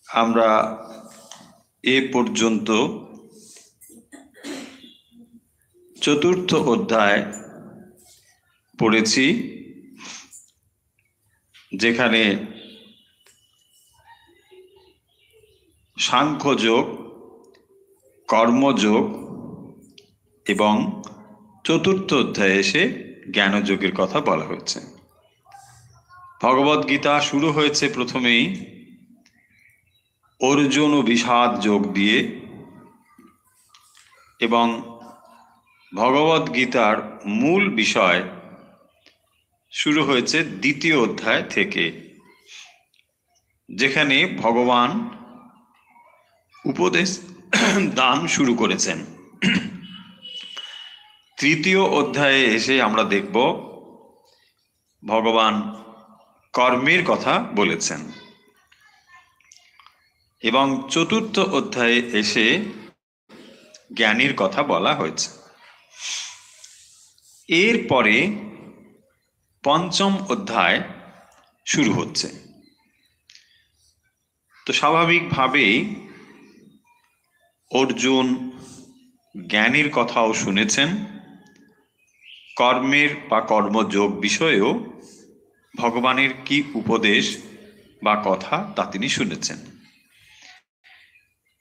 আমরা এ পর্যন্ত চতুর্থ অধ্যায় পড়েছি, যেখানে সাংখ্যযোগ, কর্মযোগ এবং চতুর্থ অধ্যায়ে এসে জ্ঞানযোগের কথা বলা হয়েছে। ভগবদ্গীতা শুরু হয়েছে প্রথমেই অর্জুন ও বিষাদ যোগ দিয়ে, এবং ভগবদ্গীতার মূল বিষয় শুরু হয়েছে দ্বিতীয় অধ্যায় থেকে, যেখানে ভগবান উপদেশ দান শুরু করেছেন। তৃতীয় অধ্যায়ে এসে আমরা দেখব ভগবান কর্মের কথা বলেছেন, এবং চতুর্থ অধ্যায়ে এসে জ্ঞানের কথা বলা হয়েছে। এরপরে পঞ্চম অধ্যায় শুরু হচ্ছে। তো স্বাভাবিকভাবেই অর্জুন জ্ঞানের কথাও শুনেছেন, কর্মের বা কর্মযোগ বিষয়েও ভগবানের কি উপদেশ বা কথা তা তিনি শুনেছেন।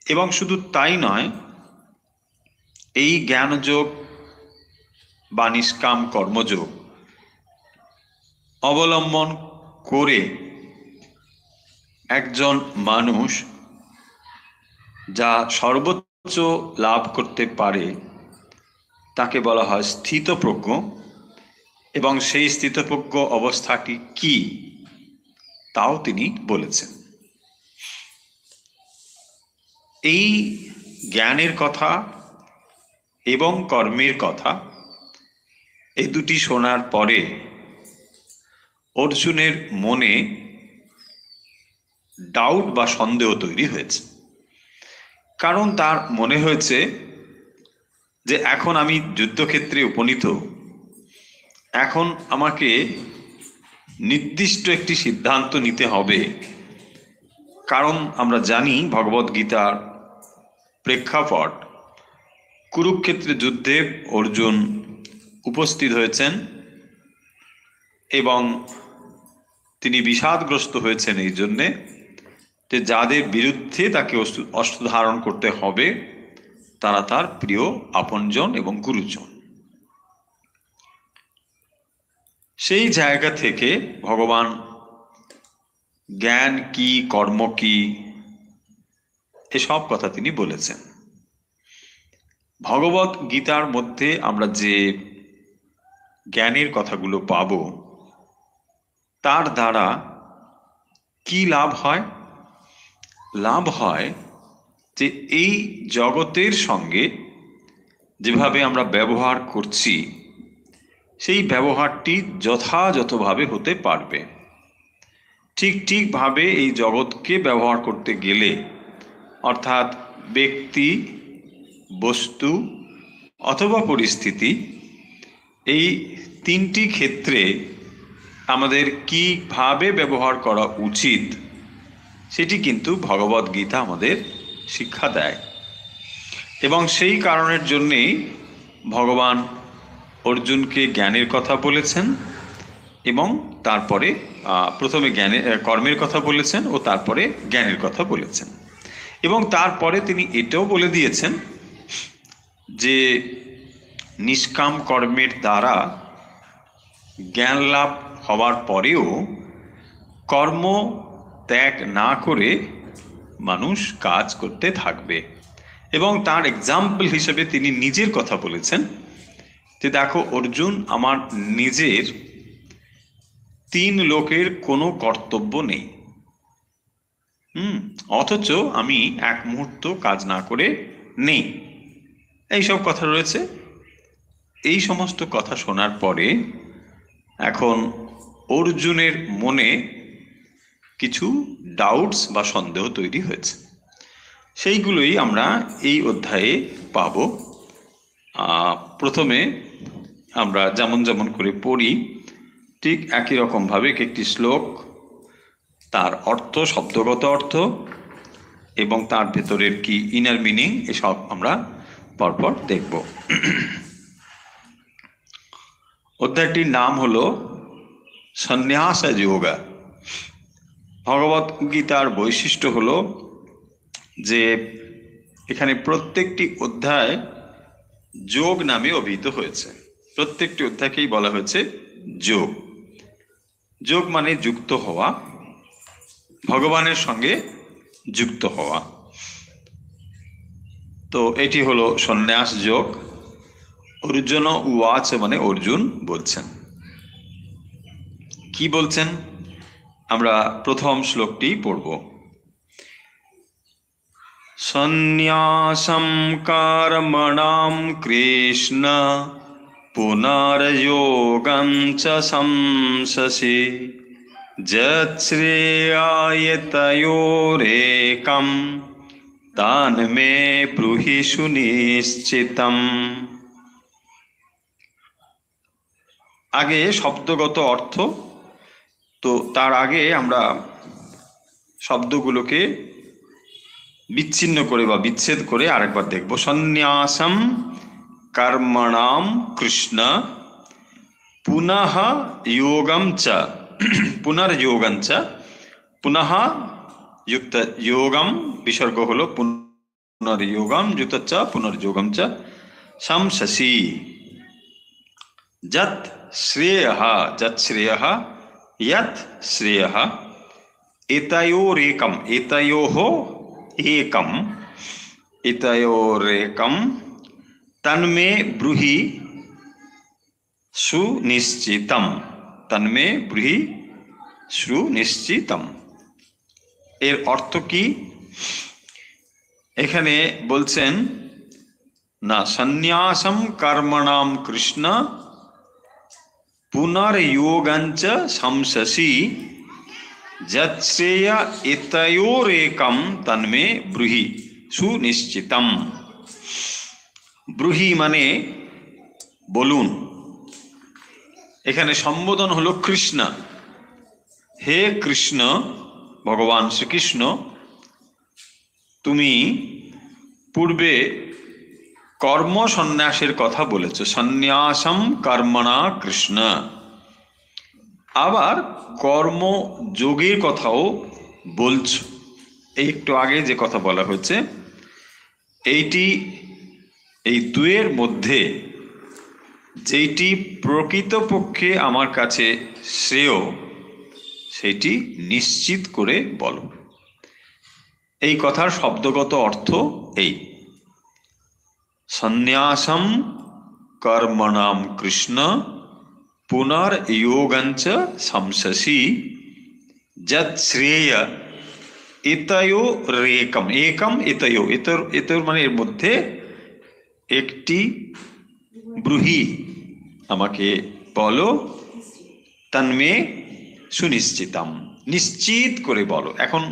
এবং শুধু তাই নয়, এই জ্ঞানযোগ বা নিষ্কাম কর্মযোগ অবলম্বন করে একজন মানুষ যা সর্বোচ্চ লাভ করতে পারে তাকে বলা হয় স্থিতপ্রজ্ঞ, এবং সেই স্থিতপ্রজ্ঞ অবস্থাটি কি তাও তিনি বলেছেন। এই জ্ঞানের কথা এবং কর্মের কথা এই দুটি শোনার পরে অর্জুনের মনে ডাউট বা সন্দেহ তৈরি হয়েছে। কারণ তার মনে হয়েছে যে এখন আমি যুদ্ধক্ষেত্রে উপনীত, এখন আমাকে নির্দিষ্ট একটি সিদ্ধান্ত নিতে হবে। কারণ আমরা জানি ভগবদ্গীতার প্রেক্ষাপট, কুরুক্ষেত্রে যুদ্ধে অর্জুন উপস্থিত হয়েছেন এবং তিনি বিষাদগ্রস্ত হয়েছেন এই জন্যে যে যাদের বিরুদ্ধে তাকে অস্ত্র ধারণ করতে হবে তারা তার প্রিয় আপনজন এবং গুরুজন। সেই জায়গা থেকে ভগবান জ্ঞান কি, কর্ম কি, এসব কথা তিনি বলেছেন। ভগবত গীতার মধ্যে আমরা যে জ্ঞানের কথাগুলো পাব, তার দ্বারা কি লাভ হয়? লাভ হয় যে এই জগতের সঙ্গে যেভাবে আমরা ব্যবহার করছি সেই ব্যবহারটি যথাযথভাবে হতে পারবে। ঠিকভাবে এই জগৎকে ব্যবহার করতে গেলে, অর্থাৎ ব্যক্তি, বস্তু অথবা পরিস্থিতি, এই তিনটি ক্ষেত্রে আমাদের কিভাবে ব্যবহার করা উচিত সেটি কিন্তু ভগবদ্গীতা আমাদের শিক্ষা দেয়। এবং সেই কারণের জন্যেই ভগবান অর্জুনকে জ্ঞানের কথা বলেছেন, এবং তারপরে প্রথমে কর্মের কথা বলেছেন ও তারপরে জ্ঞানের কথা বলেছেন। এবং তারপরে তিনি এটাও বলে দিয়েছেন যে নিষ্কাম কর্মের দ্বারা জ্ঞান লাভ হওয়ার পরেও কর্ম ত্যাগ না করে মানুষ কাজ করতে থাকবে। এবং তার এক্সাম্পল হিসেবে তিনি নিজের কথা বলেছেন যে দেখো অর্জুন, আমার নিজের 3 লোকের কোনো কর্তব্য নেই, অথচ আমি এক মুহূর্ত কাজ না করে নেই। এইসব কথা রয়েছে। এই সমস্ত কথা শোনার পরে এখন অর্জুনের মনে কিছু ডাউটস বা সন্দেহ তৈরি হয়েছে। সেইগুলোই আমরা এই অধ্যায়ে পাব। প্রথমে আমরা যেমন যেমন করে পড়ি ঠিক একই রকমভাবে একটি শ্লোক, তার অর্থ, শব্দগত অর্থ এবং তার ভেতরের কি ইনার মিনিং এসব আমরা পরপর দেখব। অধ্যায়টির নাম হলো সন্ন্যাস যোগ। ভগবত গীতার বৈশিষ্ট্য হলো যে এখানে প্রত্যেকটি অধ্যায় যোগ নামে অভিহিত হয়েছে। প্রত্যেকটি অধ্যায়কেই বলা হয়েছে যোগ। যোগ মানে যুক্ত হওয়া, ভগবানের সঙ্গে যুক্ত হওয়া। তো এটি হলো সন্ন্যাস যোগ। অর্জুন উবাচ মানে অর্জুন বলছেন। কি বলছেন আমরা প্রথম শ্লোকটি পড়ব। সন্ন্যাসম কর্মণাম কৃষ্ণ পুনর্যোগং চ সংসসি যৎশ্রেয়ায় তয়োরেকম তান্মে ব্রূহি সুনিশ্চিতম। আগে শব্দগত অর্থ, তো তার আগে আমরা শব্দগুলোকে বিচ্ছিন্ন করে বা বিচ্ছেদ করে আরেকবার দেখব। সন্ন্যাসম কর্মণাম কৃষ্ণ পুনঃ যোগম চ পুনর্যোগম চ। পুনঃ যুক্ত যোগম বিসর্গ হলো পুনর্যোগম যুক্ত চ পুনর্যোগম চ সংসসি যৎ শ্রেয়ঃ যৎ শ্রেয়ঃ यत् श्रेयः एतयोरेकम् एतयोः एकम् एतयोरेकं तन्मे ब्रूहि सुनिश्चितम तन्मे ब्रूहि सुनिश्चितम। এর অর্থ কি? এখানে বলছেন না, সন্ন্যাসম কর্মণাম কৃষ্ণ পুনর্যোগঞ্চ সংসসি যৎশ্রেয় এতয়োরেকম তন্মে ব্রূহি সুনিশ্চিতম। ব্রূহি মানে বলুন। এখানে সম্বোধন হলো কৃষ্ণ। হে কৃষ্ণ, ভগবান শ্রীকৃষ্ণ, তুমি পূর্বে কর্ম সন্ন্যাসের কথা বলেছ, সন্ন্যাসম কর্মণা কৃষ্ণ। আবার কর্ম যোগের কথাও বলছ। এই একটু আগে যে কথা বলা হয়েছে, এইটি এই দুয়ের মধ্যে যেইটি প্রকৃতপক্ষে আমার কাছে শ্রেয় সেটি নিশ্চিত করে বলো। এই কথার শব্দগত অর্থ এই, সন্ন্যাসম কর্মণাম কৃষ্ণ পুনর্যোগঞ্চ সংসসি যৎ শ্রেয় এতয়োরেকম। একম এতয়ো, এতর মানে এর মধ্যে একটি, ব্রূহি আমাকে বলো, তন্মে সুনিশ্চিতম নিশ্চিত করে বলো। এখন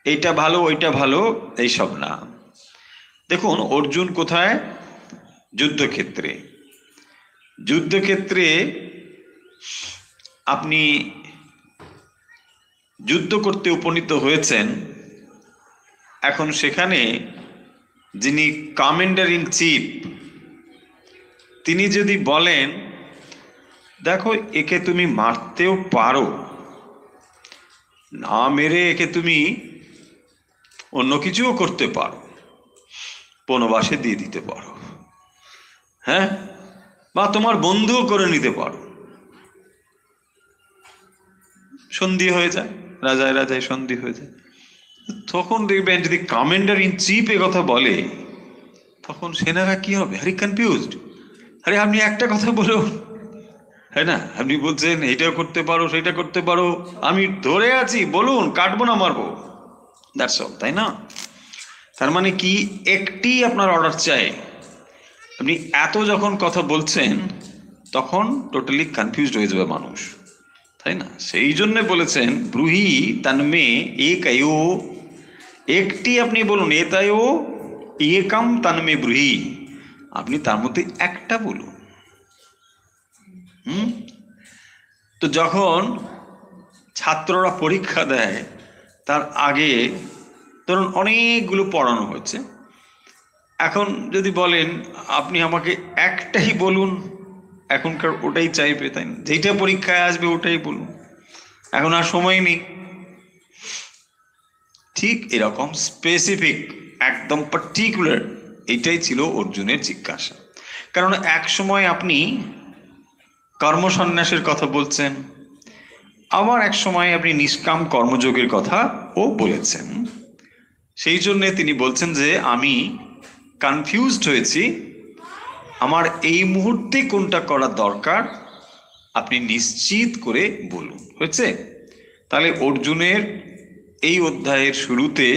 এইটা ভালো ওইটা ভালো এইসব না। দেখুন অর্জুন কোথায়? যুদ্ধক্ষেত্রে। যুদ্ধক্ষেত্রে আপনি যুদ্ধ করতে উপনীত হয়েছেন, এখন সেখানে যিনি কমান্ডার ইন চিফ তিনি যদি বলেন দেখো একে তুমি মারতেও পারো, না মেরে একে তুমি অন্য কিছুও করতে পারো, বনবাসে দিয়ে দিতে পারো, হ্যাঁ, বা তোমার বন্ধুও করে নিতে পারো, সন্ধি হয়ে যায়, রাজায় রাজায় সন্ধি হয়ে যায়। তখন দেখবেন যদি কমান্ডার ইন চিফ এ কথা বলে তখন সেনারা কি হবে? আরে কনফিউজড, আরে আপনি একটা কথা বলুন, হ্যাঁ না, আপনি বলছেন এইটাও করতে পারো সেটা করতে পারো, আমি ধরে আছি, বলুন, কাটবো না মারবো, দ্যাটস অল, তাই না? তার মানে কি, একটি আপনার অর্ডার চাই। আপনি এত যখন কথা বলছেন তখন টোটালি কনফিউজড হয়ে যাবে মানুষ, তাই না? সেই জন্য বলেছেন ব্রূহি তন্মে একয়ো, একটি আপনি বলুন, এতয়ো একম তন্মে ব্রূহি, আপনি তার মধ্যে একটা বলুন। তো যখন ছাত্ররা পরীক্ষা দেয় তার আগে ধরুন অনেকগুলো পড়ানো হয়েছে, এখন যদি বলেন আপনি আমাকে একটাই বলুন, এখনকার ওটাই চাইবে, তাই না? যেটা পরীক্ষায় আসবে ওটাই বলুন, এখন আর সময় নেই। ঠিক এরকম স্পেসিফিক, একদম পার্টিকুলার, এইটাই ছিল অর্জুনের জিজ্ঞাসা। কারণ এক সময় আপনি কর্মসন্ন্যাসের কথা বলছেন, আবার এক সময় আপনি নিষ্কাম কর্মযোগের কথা ও বলেছেন। সেই জন্যে তিনি বলছেন যে আমি কনফিউজড হয়েছি, আমার এই মুহূর্তে কোনটা করা দরকার আপনি নিশ্চিত করে বলুন। হয়েছে? তাহলে অর্জুনের এই অধ্যায়ের শুরুতে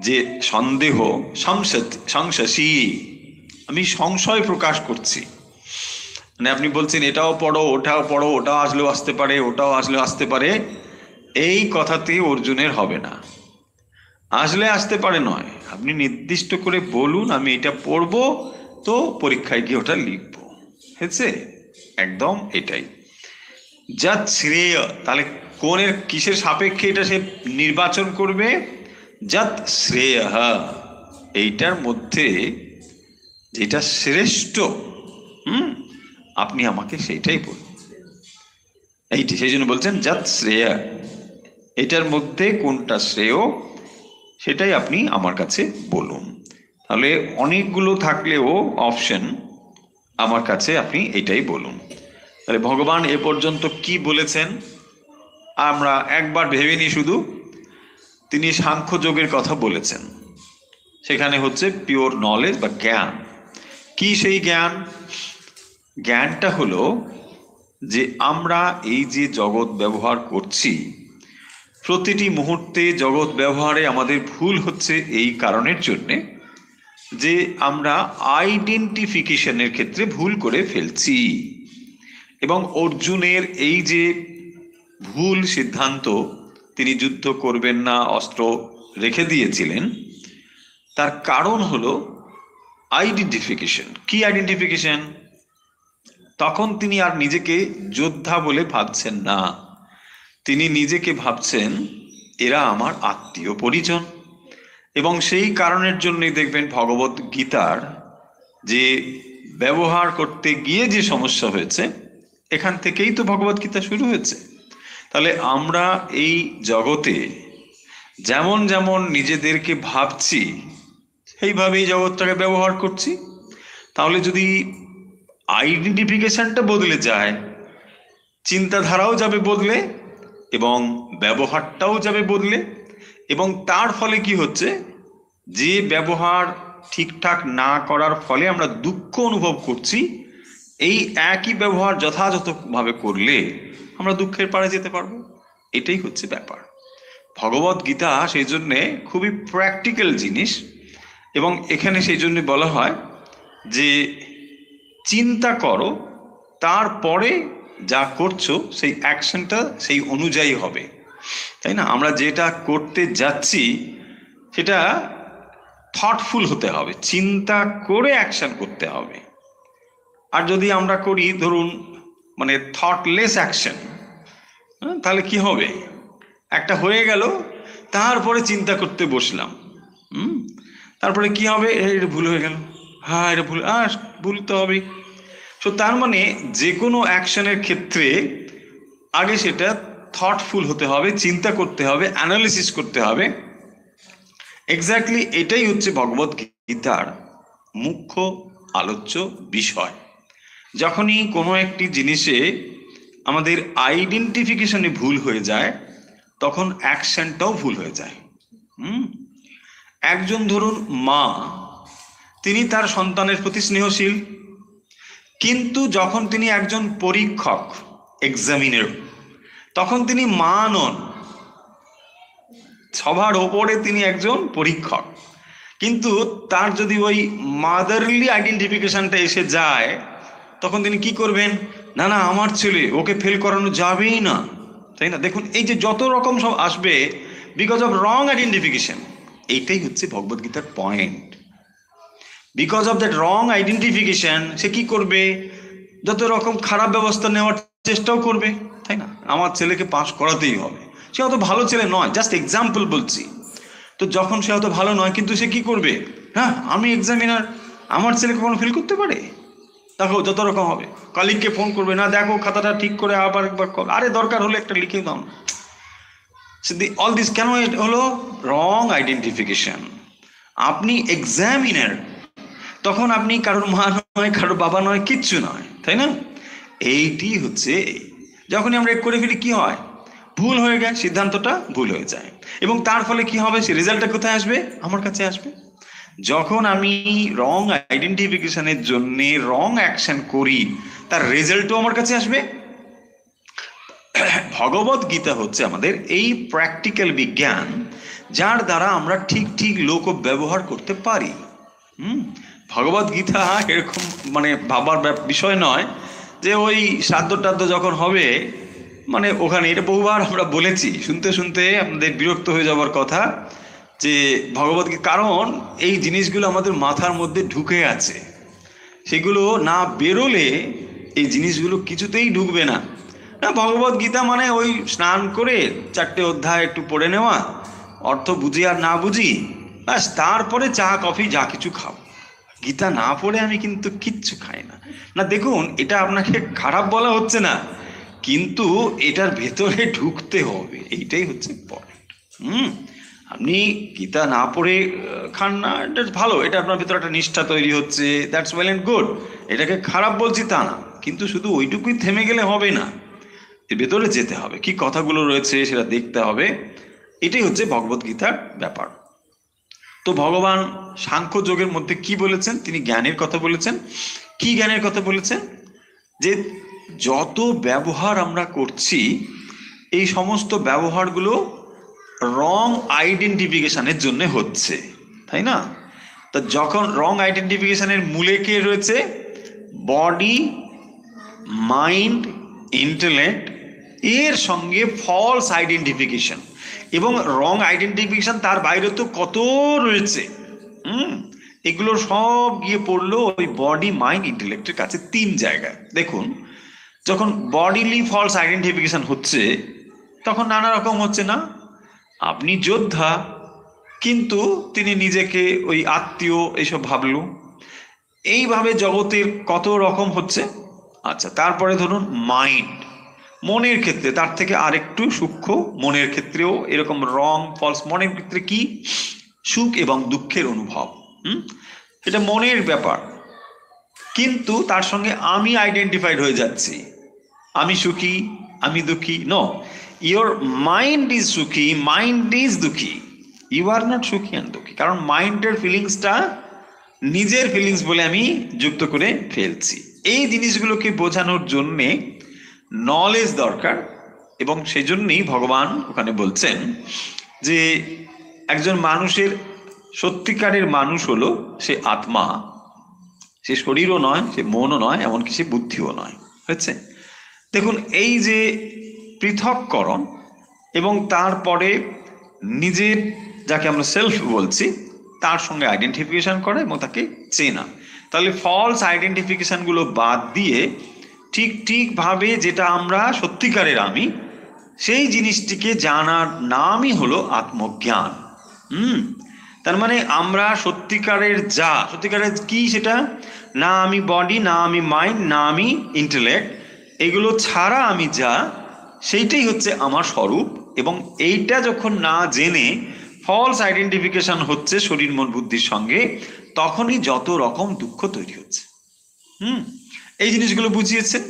যে সন্দেহ, সংশয়ী, আমি সংশয় প্রকাশ করছি, মানে আপনি বলছেন এটাও পড়ো ওটাও পড়ো, ওটাও আসলেও আসতে পারে ওটাও আসলেও আসতে পারে, এই কথাতে অর্জুনের হবে না। আসলে আসতে পারে নয়, আপনি নির্দিষ্ট করে বলুন আমি এটা পড়বো, তো পরীক্ষায় গিয়ে ওটা লিখবো। হয়েছে? একদম এটাই। যা শ্রেয়, তাহলে কোনের কিসের সাপেক্ষে এটা সে নির্বাচন করবে? যত শ্রেয়, এইটার মধ্যে যেটা শ্রেষ্ঠ, আপনি আমাকে সেইটাই বলুন। এইটি সেই জন্য বলছেন যত শ্রেয়, এটার মধ্যে কোনটা শ্রেয় সেটাই আপনি আমার কাছে বলুন। তাহলে অনেকগুলো থাকলেও অপশন, আমার কাছে আপনি এটাই বলুন। তাহলে ভগবান এ পর্যন্ত কি বলেছেন আমরা একবার ভেবে নিই। শুধু তিনি সাংখ্যযোগের কথা বলেছেন, সেখানে হচ্ছে পিওর নলেজ বা জ্ঞান। কি সেই জ্ঞান? জ্ঞানটা হলো যে আমরা এই যে জগৎ ব্যবহার করছি, প্রতিটি মুহূর্তে জগৎ ব্যবহারে আমাদের ভুল হচ্ছে এই কারণের জন্যে যে আমরা আইডেন্টিফিকেশনের ক্ষেত্রে ভুল করে ফেলছি। এবং অর্জুনের এই যে ভুল সিদ্ধান্ত, তিনি যুদ্ধ করবেন না, অস্ত্র রেখে দিয়েছিলেন, তার কারণ হলো আইডেন্টিফিকেশন। কি আইডেন্টিফিকেশন? তখন তিনি আর নিজেকে যোদ্ধা বলে ভাবছেন না, তিনি নিজেকে ভাবছেন এরা আমার আত্মীয় পরিজন। এবং সেই কারণের জন্যই দেখবেন ভগবত গীতার যে ব্যবহার করতে গিয়ে যে সমস্যা হয়েছে, এখান থেকেই তো ভগবত গীতা শুরু হয়েছে। তাহলে আমরা এই জগতে যেমন যেমন নিজেদেরকে ভাবছি, সেইভাবেই জগৎটাকে ব্যবহার করছি। তাহলে যদি আইডেন্টিফিকেশনটা বদলে যায়, চিন্তাধারাও যাবে বদলে এবং ব্যবহারটাও যাবে বদলে। এবং তার ফলে কি হচ্ছে, যে ব্যবহার ঠিকঠাক না করার ফলে আমরা দুঃখ অনুভব করছি, এই একই ব্যবহার যথাযথভাবে করলে আমরা দুঃখের পাড়ে যেতে পারবো। এটাই হচ্ছে ব্যাপার। ভগবত গীতা সেই জন্যে খুবই প্র্যাকটিক্যাল জিনিস। এবং এখানে সেই জন্য বলা হয় যে চিন্তা করো, তারপরে যা করছো সেই অ্যাকশনটা সেই অনুযায়ী হবে, তাই না? আমরা যেটা করতে যাচ্ছি সেটা থটফুল হতে হবে, চিন্তা করে অ্যাকশন করতে হবে। আর যদি আমরা করি ধরুন মানে থটলেস অ্যাকশন, তাহলে কি হবে? একটা হয়ে গেল, তারপরে চিন্তা করতে বসলাম, তারপরে কি হবে? এটা ভুল হয়ে গেল, হ্যাঁ এটা ভুল, ভুল তো হবে। তো তার মানে যে কোনো অ্যাকশনের ক্ষেত্রে আগে সেটা থটফুল হতে হবে, চিন্তা করতে হবে, অ্যানালিসিস করতে হবে। এক্স্যাক্টলি এটাই হচ্ছে ভগবত গীতার মুখ্য আলোচ্য বিষয়। যখনই কোনো একটি জিনিসে আমাদের আইডেন্টিফিকেশনে ভুল হয়ে যায়, তখন অ্যাকশনটাও ভুল হয়ে যায়। একজন ধরুন মা, তিনি তার সন্তানের প্রতি স্নেহশীল, কিন্তু যখন তিনি একজন পরীক্ষক, এক্সামিনার, তখন তিনি মা নন, সবার ওপরে তিনি একজন পরীক্ষক। কিন্তু তার যদি ওই মাদারলি আইডেন্টিফিকেশনটা এসে যায়, তখন তিনি কি করবেন? না না, আমার ছেলে, ওকে ফেল করানো যাবেই না, তাই না? দেখুন এই যে যত রকম সব আসবে বিকজ অফ রং আইডেন্টিফিকেশন। এইটাই হচ্ছে ভগবদ্গীতার point. Because of that wrong identification সে কি করবে? যত রকম খারাপ ব্যবস্থা নেওয়ার চেষ্টাও করবে, তাই না? আমার ছেলেকে পাস করাতেই হবে, সে অত ভালো ছেলে নয়, জাস্ট এক্সাম্পল বলছি। তো যখন সে হয়তো ভালো নয়, কিন্তু সে কি করবে, হ্যাঁ আমি এক্সামিনার, আমার ছেলে কখনো ফেল করতে পারে, দেখো যত রকম হবে, কলিগকে ফোন করবে, না দেখো খাতাটা ঠিক করে আবার একবার আরে দরকার হলে একটা লিখে দাও। অল দিস কেন হলো? রং আইডেন্টিফিকেশন। আপনি এক্সামিনার, তখন আপনি কারোর মা নয়, কারোর বাবা নয়, কিচ্ছু নয়, তাই না? এইটি হচ্ছে, যখনই আমরা করে ফেলি কি হয়, ভুল হয়ে গেছে, সিদ্ধান্তটা ভুল হয়ে যায়, এবং তার ফলে কি হবে, সে রেজাল্টটা কোথায় আসবে, আমার কাছে আসবে। যখন আমি রং আইডেন্টিফিকেশনের জন্য রং অ্যাকশন করি, তার রেজাল্টও আমার কাছে আসবে। ভগবত গীতা হচ্ছে আমাদের এই প্র্যাকটিক্যাল বিজ্ঞান, যার দ্বারা আমরা ঠিক ঠিক লোক ব্যবহার করতে পারি। ভগবত গীতা এরকম মানে ভাবার বিষয় নয় যে ওই শ্রাদ্ধ টাদ্ধ যখন হবে মানে ওখানে, এটা বহুবার আমরা বলেছি, শুনতে শুনতে আমাদের বিরক্ত হয়ে যাওয়ার কথা, যে ভগবত গীতা, কারণ এই জিনিসগুলো আমাদের মাথার মধ্যে ঢুকে আছে, সেগুলো না বেরোলে এই জিনিসগুলো কিছুতেই ঢুকবে না। না, ভগবত গীতা মানে ওই স্নান করে 4টে অধ্যায় একটু পড়ে নেওয়া, অর্থ বুঝি আর না বুঝি, ব্যাস, তারপরে চা কফি যা কিছু খাও। গীতা না পড়ে আমি কিন্তু কিচ্ছু খাই না। না দেখুন, এটা আপনাকে খারাপ বলা হচ্ছে না, কিন্তু এটার ভেতরে ঢুকতে হবে, এইটাই হচ্ছে পয়েন্ট। আপনি গীতা না পড়ে খান না, এটা ভালো, এটা আপনার ভেতরে একটা নিষ্ঠা তৈরি হচ্ছে, দ্যাটস ওয়েল অ্যান্ড গুড, এটাকে খারাপ বলছি তা না, কিন্তু শুধু ওইটুকুই থেমে গেলে হবে না, এর ভেতরে যেতে হবে, কি কথাগুলো রয়েছে সেটা দেখতে হবে। এটাই হচ্ছে ভগবত গীতার ব্যাপার। তো ভগবান সাংখ্য যোগের মধ্যে কি বলেছেন, তিনি জ্ঞানের কথা বলেছেন। কি জ্ঞানের কথা বলেছেন? যে যত ব্যবহার আমরা করছি, এই সমস্ত ব্যবহারগুলো রং আইডেন্টিফিকেশনের জন্য হচ্ছে, তাই না? তো যখন রং আইডেন্টিফিকেশনের মূলে কে রয়েছে? বডি, মাইন্ড, ইন্টেলেক্ট, এর সঙ্গে ফলস আইডেন্টিফিকেশন, এবং রং আইডেন্টিফিকেশন তার বাইরে তো কত রয়েছে। এগুলো সব গিয়ে পড়লো ওই বডি, মাইন্ড, ইন্টেলেক্টের কাছে 3 জায়গায়। দেখুন, যখন বডিলি ফলস আইডেন্টিফিকেশন হচ্ছে, তখন নানা রকম হচ্ছে না, আপনি যোদ্ধা, কিন্তু তিনি নিজেকে ওই আত্মীয় এইসব ভাবলো, এইভাবে জগতের কত রকম হচ্ছে। আচ্ছা, তারপরে ধরুন মাইন্ড, মনের ক্ষেত্রে তার থেকে আরেকটু সূক্ষ্ম, মনের ক্ষেত্রেও এরকম রং ফলস। মনের ক্ষেত্রে কি? সুখ এবং দুঃখের অনুভব, এটা মনের ব্যাপার, কিন্তু তার সঙ্গে আমি আইডেন্টিফাইড হয়ে যাচ্ছি, আমি সুখী, আমি দুঃখী। নো, ইয়োর মাইন্ড ইজ সুখী, মাইন্ড ইজ দুঃখী, ইউ আর নট সুখী অ্যান্ড দুঃখী, কারণ মাইন্ডের ফিলিংসটা নিজের ফিলিংস বলে আমি যুক্ত করে ফেলছি। এই জিনিসগুলোকে বোঝানোর জন্যে নলেজ দরকার, এবং সেই জন্যই ভগবান ওখানে বলছেন যে একজন মানুষের সত্যিকারের মানুষ হলো সে আত্মা, সে শরীরও নয়, সে মনও নয়, এমনকি সে বুদ্ধিও নয়, হয়েছে? দেখুন, এই যে পৃথককরণ এবং তারপরে নিজের, যাকে আমরা সেলফ বলছি, তার সঙ্গে আইডেন্টিফিকেশন করা এবং তাকে চেনা, তাহলে ফলস আইডেন্টিফিকেশনগুলো বাদ দিয়ে ঠিক ঠিকভাবে যেটা আমরা সত্যিকারের আমি, সেই জিনিসটিকে জানার নামই হলো আত্মজ্ঞান। তার মানে আমরা সত্যিকারের সত্যিকারের কি সেটা, না আমি বডি, না আমি মাইন্ড, না আমি ইন্টেলেক্ট, এগুলো ছাড়া আমি যা, সেইটাই হচ্ছে আমার স্বরূপ। এবং এইটা যখন না জেনে ফলস আইডেন্টিফিকেশন হচ্ছে শরীর মন বুদ্ধির সঙ্গে, তখনই যত রকম দুঃখ তৈরি হচ্ছে। এই জিনিসগুলো বুঝিয়েছেন।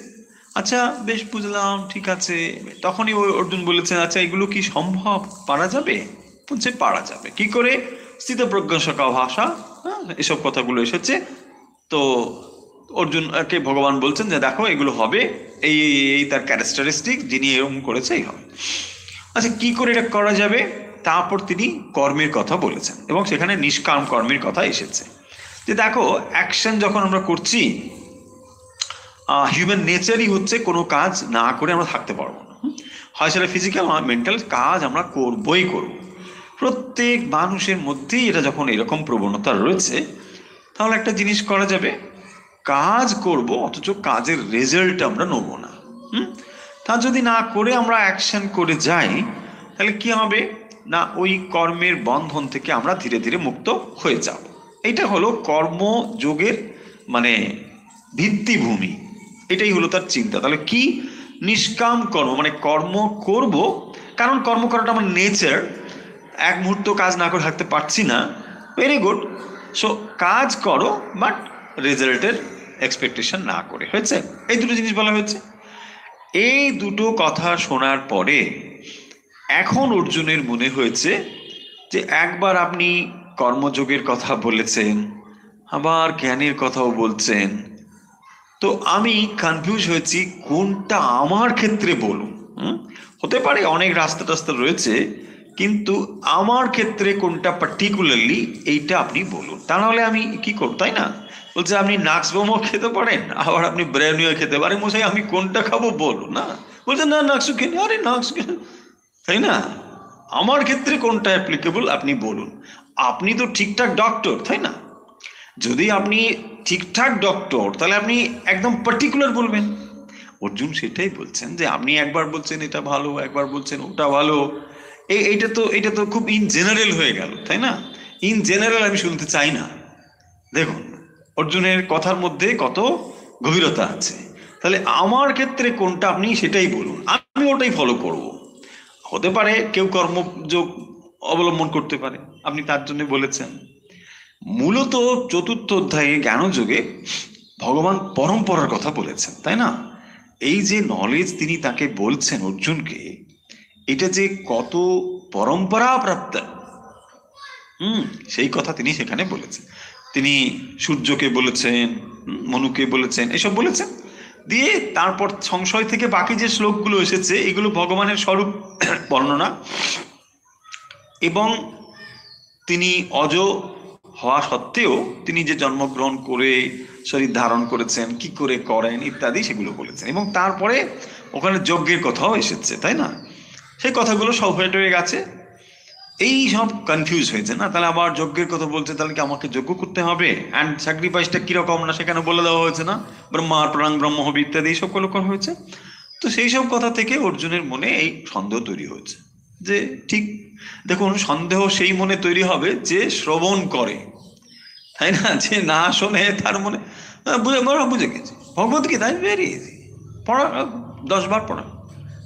আচ্ছা, বেশ, বুঝলাম, ঠিক আছে। তখনই ওই অর্জুন বলেছেন, আচ্ছা এগুলো কি সম্ভব, পারা যাবে? বলছে পারা যাবে। কি করে? স্থিতপ্রজ্ঞ সকা ভাষা, এসব কথাগুলো এসেছে। তো অর্জুনকে ভগবান বলছেন যে দেখো এগুলো হবে, এই এই তার ক্যারেক্টারিস্টিক, যিনি এরকম করেছে এই হবে। আচ্ছা, কি করে এটা করা যাবে? তারপর তিনি কর্মের কথা বলেছেন, এবং সেখানে নিষ্কাম কর্মের কথা এসেছে। যে দেখো, অ্যাকশন যখন আমরা করছি, হিউম্যান নেচারই হচ্ছে কোনো কাজ না করে আমরা থাকতে পারবো না, হয় সেটা ফিজিক্যাল হয় মেন্টাল, কাজ আমরা করবই করব। প্রত্যেক মানুষের মধ্যেই এটা যখন এরকম প্রবণতা রয়েছে, তাহলে একটা জিনিস করা যাবে, কাজ করব অথচ কাজের রেজাল্ট আমরা নেব না। তা যদি না করে আমরা অ্যাকশন করে যাই, তাহলে কি হবে? না ওই কর্মের বন্ধন থেকে আমরা ধীরে ধীরে মুক্ত হয়ে যাব। এটা হলো কর্মযোগের মানে ভিত্তিভূমি, এটাই হলো তার চিন্তা। তাহলে কি নিষ্কাম কর্ম, মানে কর্ম করব, কারণ কর্ম করাটা আমার নেচার, এক মুহূর্ত কাজ না করে থাকতে পারছি না, ভেরি গুড। সো কাজ করো বাট রেজাল্টের এক্সপেকটেশন না করে, হয়েছে? এই দুটো জিনিস বলা হয়েছে। এই দুটো কথা শোনার পরে এখন অর্জুনের মনে হয়েছে যে একবার আপনি কর্মযোগের কথা বলেছেন, আবার জ্ঞানের কথাও বলছেন, তো আমি কনফিউজ হয়েছি কোনটা আমার ক্ষেত্রে বলুন। হতে পারে অনেক রাস্তা টাস্তা রয়েছে, কিন্তু আমার ক্ষেত্রে কোনটা পার্টিকুলারলি এইটা আপনি বলুন, তা নাহলে আমি কি করব, তাই না? বলছে আপনি নাক্সবোমও খেতে পারেন, আবার আপনি ব্রেনিও খেতে পারেন, মশাই আমি কোনটা খাবো বলুন না। বলছে না নাক্সু খেলে, আরে নাক্স খেলে, তাই না? আমার ক্ষেত্রে কোনটা অ্যাপ্লিকেবল আপনি বলুন। আপনি তো ঠিকঠাক ডক্টর, তাই না? যদি আপনি ঠিকঠাক ডক্টর তাহলে আপনি একদম পার্টিকুলার বলবেন। অর্জুন সেটাই বলছেন যে আপনি একবার বলছেন এটা ভালো, একবার বলছেন ওটা ভালো, এটা তো খুব ইন জেনারেল হয়ে গেল, তাই না? ইন জেনারেল আমি শুনতে চাই না। দেখুন অর্জুনের কথার মধ্যে কত গভীরতা আছে। তাহলে আমার ক্ষেত্রে কোনটা আপনি সেটাই বলুন, আমি ওটাই ফলো করব। হতে পারে কেউ কর্মযোগ অবলম্বন করতে পারে, আপনি তার জন্য বলেছেন। মূলত চতুর্থ অধ্যায়ে জ্ঞানযোগে ভগবান পরম্পরার কথা বলেছেন, তাই না? এই যে নলেজ তিনি তাকে বলছেন অর্জুনকে, এটা যে কত পরম্পরা প্রাপ্ত, সেই কথা তিনি সেখানে বলেছেন। তিনি সূর্যকে বলেছেন, মনুকে বলেছেন, এসব বলেছেন। দিয়ে তারপর সংশয় থেকে বাকি যে শ্লোকগুলো এসেছে এগুলো ভগবানের স্বরূপ বর্ণনা, এবং তিনি অজ হওয়া সত্ত্বেও তিনি যে জন্মগ্রহণ করে শরীর ধারণ করেছেন, কি করে করেন ইত্যাদি সেগুলো বলেছেন। এবং তারপরে ওখানে যজ্ঞের কথাও এসেছে, তাই না? সেই কথাগুলো সব হয়ে গেছে। এই সব কনফিউজ হয়েছে না, তাহলে আবার যজ্ঞের কথা বলছে, তাহলে কি আমাকে যজ্ঞ করতে হবে? অ্যান্ড স্যাক্রিফাইসটা কিরকম না সেখানে বলে দেওয়া হয়েছে না, ব্রহ্মার প্রাং ব্রহ্ম হবে ইত্যাদি এইসব করা হয়েছে। তো সেই সব কথা থেকে অর্জুনের মনে এই সন্দেহ তৈরি হয়েছে যে ঠিক, দেখুন সন্দেহ সেই মনে তৈরি হবে যে শ্রবণ করে, তাই না? যে না শোনে তার মনে বুঝে গেছে। ভগবত গীতা ভেরি ইজি, পড়া 10 বার পড়া।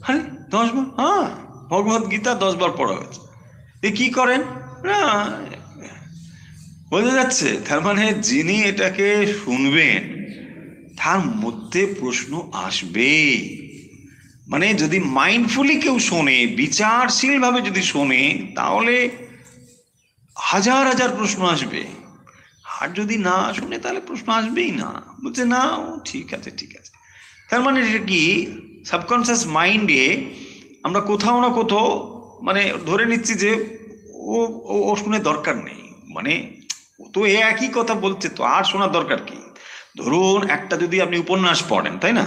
আরে 10 বার? হ্যাঁ, ভগবত গীতা 10 বার পড়া হয়েছে। এ কি করেন না, বোঝা যাচ্ছে? তার মানে যিনি এটাকে শুনবেন তার মধ্যে প্রশ্ন আসবে। মানে যদি মাইন্ডফুলি কেউ শোনে, বিচারশীল ভাবে যদি শোনে, তাহলে হাজার হাজার প্রশ্ন আসবে। আর যদি না শুনে তাহলে প্রশ্ন আসবেই না, বলছে না ও ঠিক আছে ঠিক আছে। তার মানে এটা কি, সাবকনসিয়াস মাইন্ডে আমরা কোথাও না কোথাও মানে ধরে নিচ্ছি যে ও ও শুনে দরকার নেই, মানে ও তো একই কথা বলছে, তো আর শোনার দরকার কি? ধরুন একটা যদি আপনি উপন্যাস পড়েন, তাই না?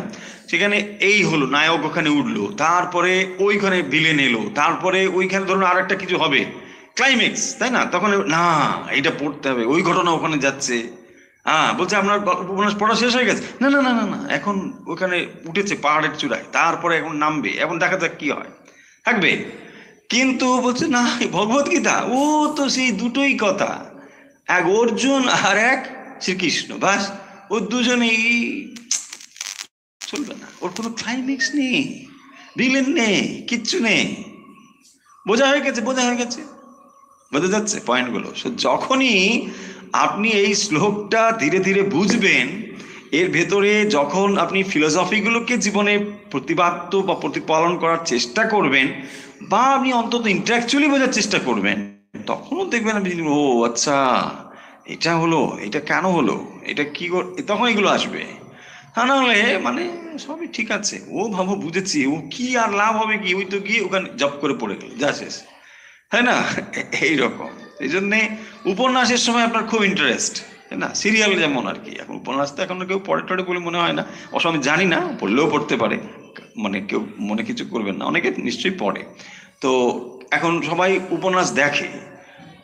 সেখানে এই হলো, নায়ক ওখানে উঠলো, তারপরে ওইখানে ভিলেন এলো, তারপরে ওইখানে ধরুন আর একটা কিছু হবে, ক্লাইম্যাক্স, তাই না? তখন না এইটা পড়তে হবে, ওই ঘটনা ওখানে যাচ্ছে। হ্যাঁ, বলছে আপনার উপন্যাস পড়া শেষ হয়ে গেছে? না না না না না, এখন ওখানে উঠেছে পাহাড়ের চূড়ায়, তারপরে এখন নামবে, এখন দেখা যাক কি হয়, থাকবে। কিন্তু বলছে না, ভগবত গীতা ও তো সেই দুটোই কথা, এক অর্জুন আর এক শ্রীকৃষ্ণ, বাস ও দুজনেই চলবে না, ওর কোনো ক্লাইম্যাক্স নেই, ভিলেন নেই, কিচ্ছু নেই। বোঝা হয়ে গেছে, বোঝা হয়ে গেছে, বোঝা যাচ্ছে পয়েন্টগুলো? যখনই আপনি এই শ্লোকটা ধীরে ধীরে বুঝবেন, এর ভেতরে যখন আপনি ফিলোসফিগুলোকে জীবনে প্রতিপাদ্য বা প্রতিপালন করার চেষ্টা করবেন, বা আপনি অন্তত ইন্টালেকচুয়ালি বোঝার চেষ্টা করবেন, তখনও দেখবেন আপনি ও আচ্ছা এটা হলো, এটা কেন হলো, এটা কি, তখন এগুলো আসবে। তা নাহলে মানে সবই ঠিক আছে, ও ভাবো বুঝেছি, ও কি আর লাভ হবে কি, ওই তো গিয়ে ওখানে জব করে পড়ে গেল, যা শেষ, তাই না? এইরকম। এই জন্যে উপন্যাসের সময় আপনার খুব ইন্টারেস্ট, তাই না? সিরিয়াল যেমন আর কি, এখন উপন্যাস তো এখন কেউ পড়ে টড়ে বলে মনে হয় না, অবশ্য আমি জানি না, পড়লেও পড়তে পারে, মানে কেউ মনে কিছু করবেন না, অনেকে নিশ্চয়ই পড়ে। তো এখন সবাই উপন্যাস দেখে,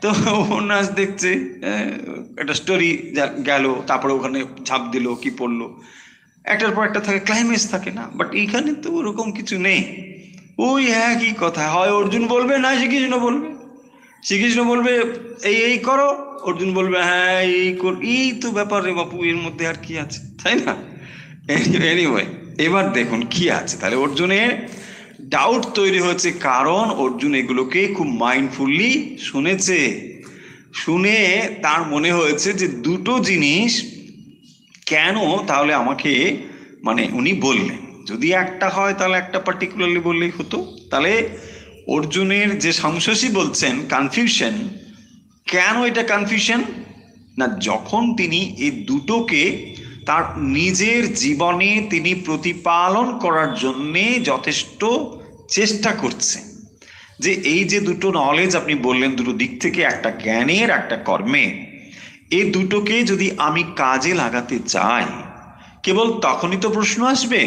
তো উপন্যাস দেখছে, একটা স্টোরি গেল, তারপরে ওখানে ঝাঁপ দিল, কি পড়লো, একটার পর একটা থাকে, ক্লাইম্যাক্স থাকে না। বাট এইখানে তো ওরকম কিছু নেই, ওই একই কথা, হয় অর্জুন বলবে না শ্রীকৃষ্ণ বলবে। শ্রীকৃষ্ণ বলবে এই এই করো, অর্জুন বলবে হ্যাঁ এই কর। এই তো ব্যাপার রে বাপু, এর মধ্যে আর কি আছে, তাই না? এনিওয়ে, এবার দেখুন কি আছে। তাহলে অর্জুনের ডাউট তৈরি হয়েছে, কারণ অর্জুন এগুলোকে খুব মাইন্ডফুলি শুনেছে। শুনে তার মনে হয়েছে যে দুটো জিনিস কেন তাহলে আমাকে মানে উনি বললেন, যদি একটা হয় তাহলে একটা পার্টিকুলারলি বললেই হতো। তাহলে অর্জুনের যে সংশয়ী বলছেন কনফিউশন, কেন এটা কনফিউশন না, যখন তিনি এই দুটোকে তার নিজের জীবনে তিনি প্রতিপালন করার জন্যে যথেষ্ট চেষ্টা করছেন, যে এই যে দুটো নলেজ আপনি বললেন, দুটো দিক থেকে, একটা জ্ঞানের একটা কর্মের, এই দুটোকে যদি আমি কাজে লাগাতে চাই, কেবল তখনই তো প্রশ্ন আসবে।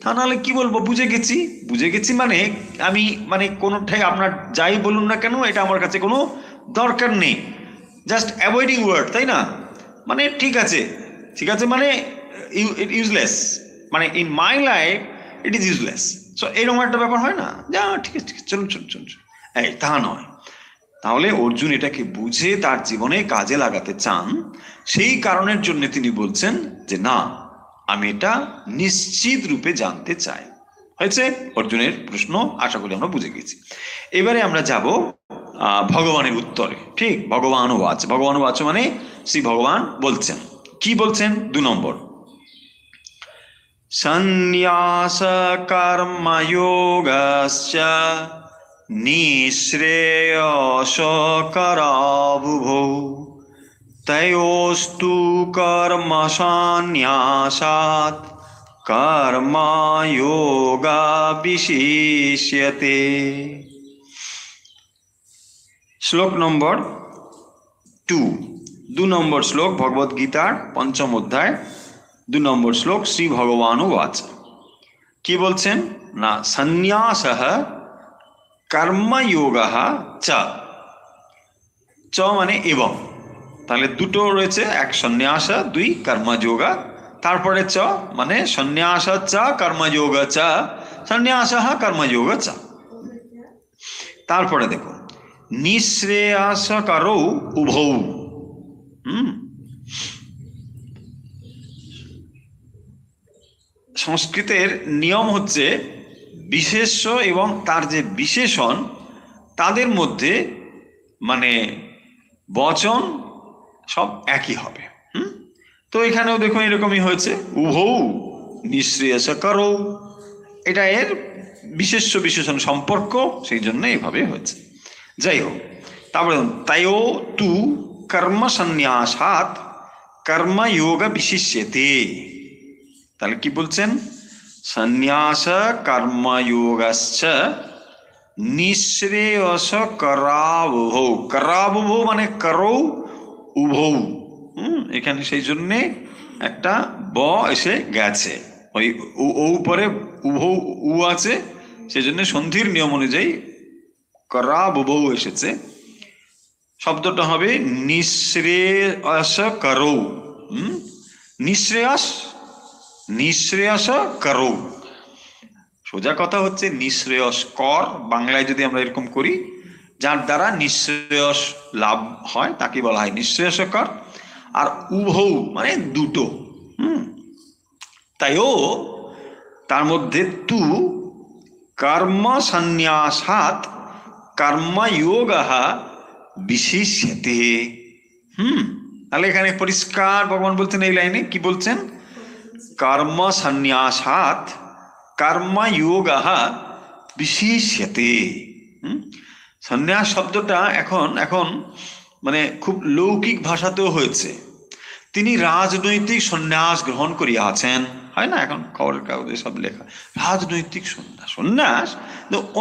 তা নাহলে কি বলবো, বুঝে গেছি। বুঝে গেছি মানে আমি মানে কোনোটাই আপনার যাই বলুন না কেন, এটা আমার কাছে কোনো দরকার নেই, জাস্ট অ্যাভয়েডিং ওয়ার্ড, তাই না? মানে ঠিক আছে, ঠিক আছে মানে ইউজলেস, মানে in my life it is useless. So এরকম একটা ব্যাপার হয় না, যা ঠিক আছে ঠিক আছে, চলুন চলুন চলুন, এই তা নয়। তাহলে অর্জুন এটাকে বুঝে তার জীবনে কাজে লাগাতে চান, সেই কারণের জন্য তিনি বলছেন যে না, আমি এটা নিশ্চিত রূপে জানতে চাই। হয়েছে অর্জুনের প্রশ্ন, আশা করি আমরা বুঝে গেছি। এবারে আমরা যাব ভগবানের উত্তরে। ঠিক, ভগবান ওয়াচ, ভগবান ওয়াচ মানে শ্রী ভগবান বলছেন, কি বলছেন? 2 নম্বর, সন্ন্যাস কর্মযোগস্য নিঃশ্রেয়সকরাবুভৌ তয়োস্তু কর্ম সন্ন্যাসাৎ কর্মযোগা বিশিষ্যতে। শ্লোক নম্বর 2, 2 নম্বর শ্লোক, ভগবদ গীতার 5ম অধ্যায় 2 নম্বর শ্লোক, শ্রী ভগবান ওয়াচ। কি বলছেন না, সন্ন্যাসঃ কর্মযোগঃ চ, চ মানে এবং, তাহলে দুটো রয়েছে, এক সন্ন্যাস, 2 কর্মযোগ, তারপরে চ মানে সন্ন্যাস চ কর্মযোগ চ, সন্ন্যাসঃ কর্মযোগ চ। তারপরে দেখো, নিঃশ্রেয়সকরৌ উভৌ। সংস্কৃতের নিয়ম হচ্ছে বিশেষ্য এবং তার যে বিশেষণ, তাদের মধ্যে মানে বচন সব একই হবে। তো এখানেও দেখুন এরকমই হয়েছে, উভৌ নিঃশ্রেয়সকরৌ, এটা এর বিশেষ্য বিশেষণ সম্পর্ক, সেই জন্য এইভাবে হয়েছে। যাই হোক, তারপরে তাইও তু কর্ম সন্ন্যাসাৎ কর্মযোগ বিশিষ্যতে। তাহলে কি বলছেন, সন্ন্যাস কর্মযোগশ্চ নিঃশ্রেয়সকরাবুভৌ, করাবুভৌ মানে করৌ উভৌ। এখানে সেই জন্যে একটা ব এসে গেছে, ওই ও উপরে উভৌ উ আছে, সেই জন্য সন্ধির নিয়ম অনুযায়ী করাবুভৌ এসেছে। শব্দটা হবে নিঃশ্রেয়সকরৌ। নিঃশ্রেয়স, নিঃশ্রেয়সকরৌ, সোজা কথা হচ্ছে নিঃশ্রেয়স্কর, বাংলায় যদি আমরা এরকম করি, যার দ্বারা নিঃশ্রেয়স লাভ হয় তাকে বলা হয় নিঃশ্রেয়সকর। আর উভৌ মানে দুটো, তাইও তার মধ্যে তু কর্ম সন্ন্যাসাৎ কর্মযোগঃ বিশিষ্যতে। তাহলে এখানে পরিষ্কার ভগবান বলছেন, এই লাইনে কি বলছেন, কর্ম সন্ন্যাসাৎ কর্মযোগঃ বিশিষ্যতে। সন্ন্যাস শব্দটা এখন এখন মানে খুব লৌকিক ভাষাতেও হয়েছে। তিনি রাজনৈতিক সন্ন্যাস গ্রহণ করিয়াছেন, হয় না এখন খবরের কাগজে সব লেখা, রাজনৈতিক সন্ন্যাস। সন্ন্যাস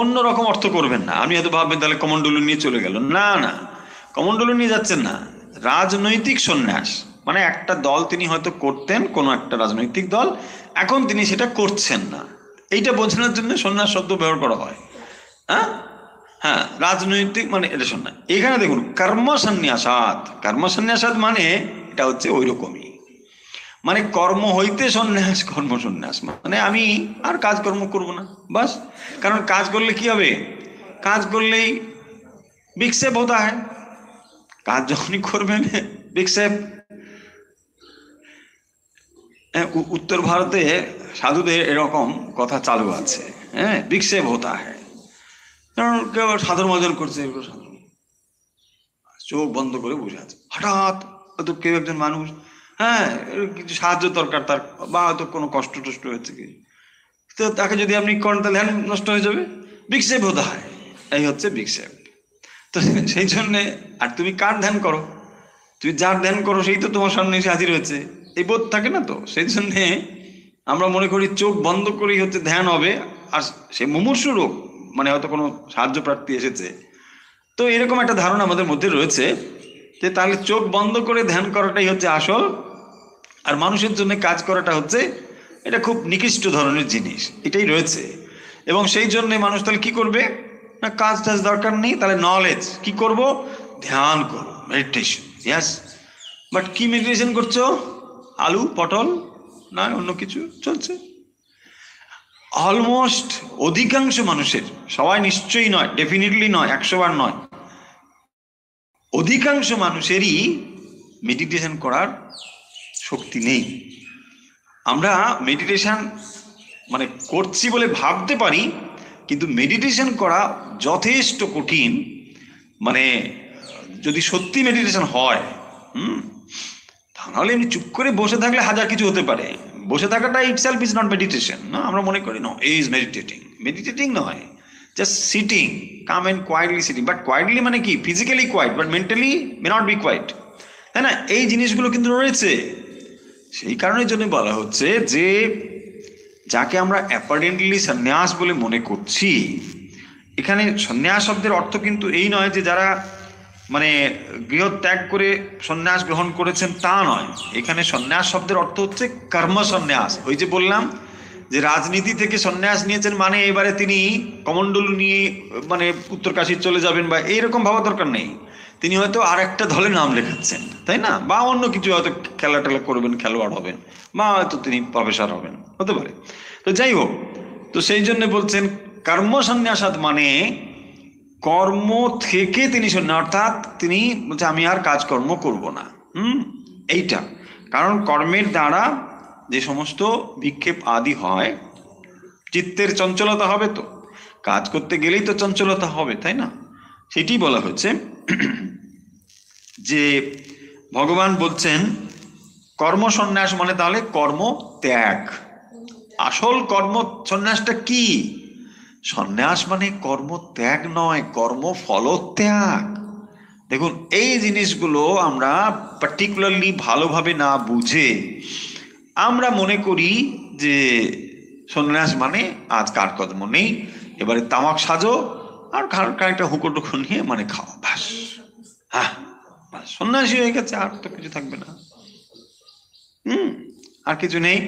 অন্যরকম অর্থ করবেন না, আপনি হয়তো ভাববেন তাহলে কমণ্ডলু নিয়ে চলে গেল, না না, কমণ্ডলু নিয়ে যাচ্ছেন না, রাজনৈতিক সন্ন্যাস মানে একটা দল তিনি হয়তো করতেন, কোনো একটা রাজনৈতিক দল, এখন তিনি সেটা করছেন না, এইটা বোঝানোর জন্য সন্ন্যাস শব্দ ব্যবহার করা হয়। হ্যাঁ, রাজনৈতিক মানে এটা সন্ন্যাস। এখানে দেখুন কর্ম সন্ন্যাসাৎ, কর্ম সন্ন্যাসাৎ মানে এটা হচ্ছে ওই রকমই, মানে কর্ম হইতে সন্ন্যাস, কর্ম সন্ন্যাস মানে আমি আর কাজকর্ম করব না, বাস। কারণ কাজ করলে কি হবে? কাজ করলেই বিক্ষেপ হতা হয়। কাজ যখনই করবেন বিক্ষেপ। উত্তর ভারতে সাধুদের এরকম কথা চালু আছে, হ্যাঁ, বিক্ষেপ হতা হয়। কারণ কেউ সাধন ভজন করছে, চোখ বন্ধ করে বসে আছে, হঠাৎ হয়তো কেউ একজন মানুষ, হ্যাঁ, কিছু সাহায্য দরকার তার, বা হয়তো কোনো কষ্ট টষ্ট হয়েছে কি, তো তাকে যদি আপনি করেন তাহলে ধ্যান নষ্ট হয়ে যাবে, বিক্ষেপ হতে হয়। এই হচ্ছে বিক্ষেপ। তো সেই জন্যে, আর তুমি কার ধ্যান করো? তুমি যার ধ্যান করো সেই তো তোমার সামনে এসে হাজির হয়েছে, এই বোধ থাকে না তো। সেই জন্যে আমরা মনে করি চোখ বন্ধ করেই হচ্ছে ধ্যান হবে। আর সে মুমূর্ষু রোগ, মানে হয়তো কোনো সাহায্য প্রার্থী এসেছে, তো এরকম একটা ধারণা আমাদের মধ্যে রয়েছে যে তাহলে চোখ বন্ধ করে ধ্যান করাটাই হচ্ছে আসল, আর মানুষের জন্য কাজ করাটা হচ্ছে এটা খুব নিকৃষ্ট ধরনের জিনিস, এটাই রয়েছে। এবং সেই জন্য মানুষ তাহলে কি করবে না, কাজ টাজ দরকার নেই, তাহলে নলেজ কি করব, ধ্যান করবো, মেডিটেশন। ইয়াস, বাট কি মেডিটেশন করছো? আলু পটল না অন্য কিছু চলছে? অলমোস্ট অধিকাংশ মানুষের, সবাই নিশ্চয়ই নয়, ডেফিনেটলি নয়, 100 বার নয়, অধিকাংশ মানুষেরই মেডিটেশন করার শক্তি নেই। আমরা মেডিটেশন মানে করছি বলে ভাবতে পারি, কিন্তু মেডিটেশন করা যথেষ্ট কঠিন। মানে যদি সত্যি মেডিটেশন হয়, তাহলে এমনি চুপ করে বসে থাকলে হাজার কিছু হতে পারে। বসে থাকাটা ইটসেলফ ইজ নট মেডিটেশন, না? আমরা মনে করি নো ইজ মেডিটেটিং, মেডিটেটিং নয়, just sitting, calm and quietly sitting. But quietly মানে কি? Physically quiet, but mentally may not be quiet, তাই না? এই জিনিসগুলো কিন্তু রয়েছে। সেই কারণের জন্য বলা হচ্ছে যে যাকে আমরা অ্যাপারেন্টলি সন্ন্যাস বলে মনে করছি, এখানে সন্ন্যাস শব্দের অর্থ কিন্তু এই নয় যে যারা মানে গৃহ ত্যাগ করে সন্ন্যাস গ্রহণ করেছেন, তা নয়। এখানে সন্ন্যাস শব্দের অর্থ হচ্ছে কর্ম সন্ন্যাস। ওই যে বললাম যে রাজনীতি থেকে সন্ন্যাস নিয়েছেন মানে এবারে তিনি কমণ্ডলু নিয়ে মানে উত্তরকাশী চলে যাবেন বা এইরকম ভাবা দরকার নেই। তিনি হয়তো আর একটা দলে নাম লেখাচ্ছেন, তাই না? বা অন্য কিছু হয়তো খেলা টেলা করবেন, খেলোয়াড় হবেন, বা হয়তো তিনি প্রফেসর হবেন, হতে পারে। তো যাই হোক, তো সেই জন্য বলছেন কর্ম সন্ন্যাসাত মানে কর্ম থেকে তিনি সন্ন্যাস, অর্থাৎ তিনি বলছে আমি আর কাজকর্ম করব না। এইটা কারণ কর্মের দ্বারা যে সমস্ত বিক্ষেপ আদি হয়, চিত্তের চঞ্চলতা হবে, তো কাজ করতে গেলেই তো চঞ্চলতা হবে, তাই না? সেটি বলা হচ্ছে যে ভগবান বলছেন কর্ম সন্ন্যাস মানে তাহলে কর্ম ত্যাগ। আসল কর্ম সন্ন্যাসটা কি? সন্ন্যাস মানে কর্ম ত্যাগ নয়, কর্ম ফলত্যাগ। দেখুন, এই জিনিসগুলো আমরা পার্টিকুলারলি ভালোভাবে না বুঝে আমরা মনে করি যে সন্ন্যাস মানে আজ কার কর্ম নেই, এবারে তামাক সাজো আর খানিকটা হুকো টুকো নিয়ে মানে খাও, ব্যাস, হ্যাঁ, সন্ন্যাসী হয়ে গেছে, আর তো কিছু থাকবে না। আর কিছু নেই।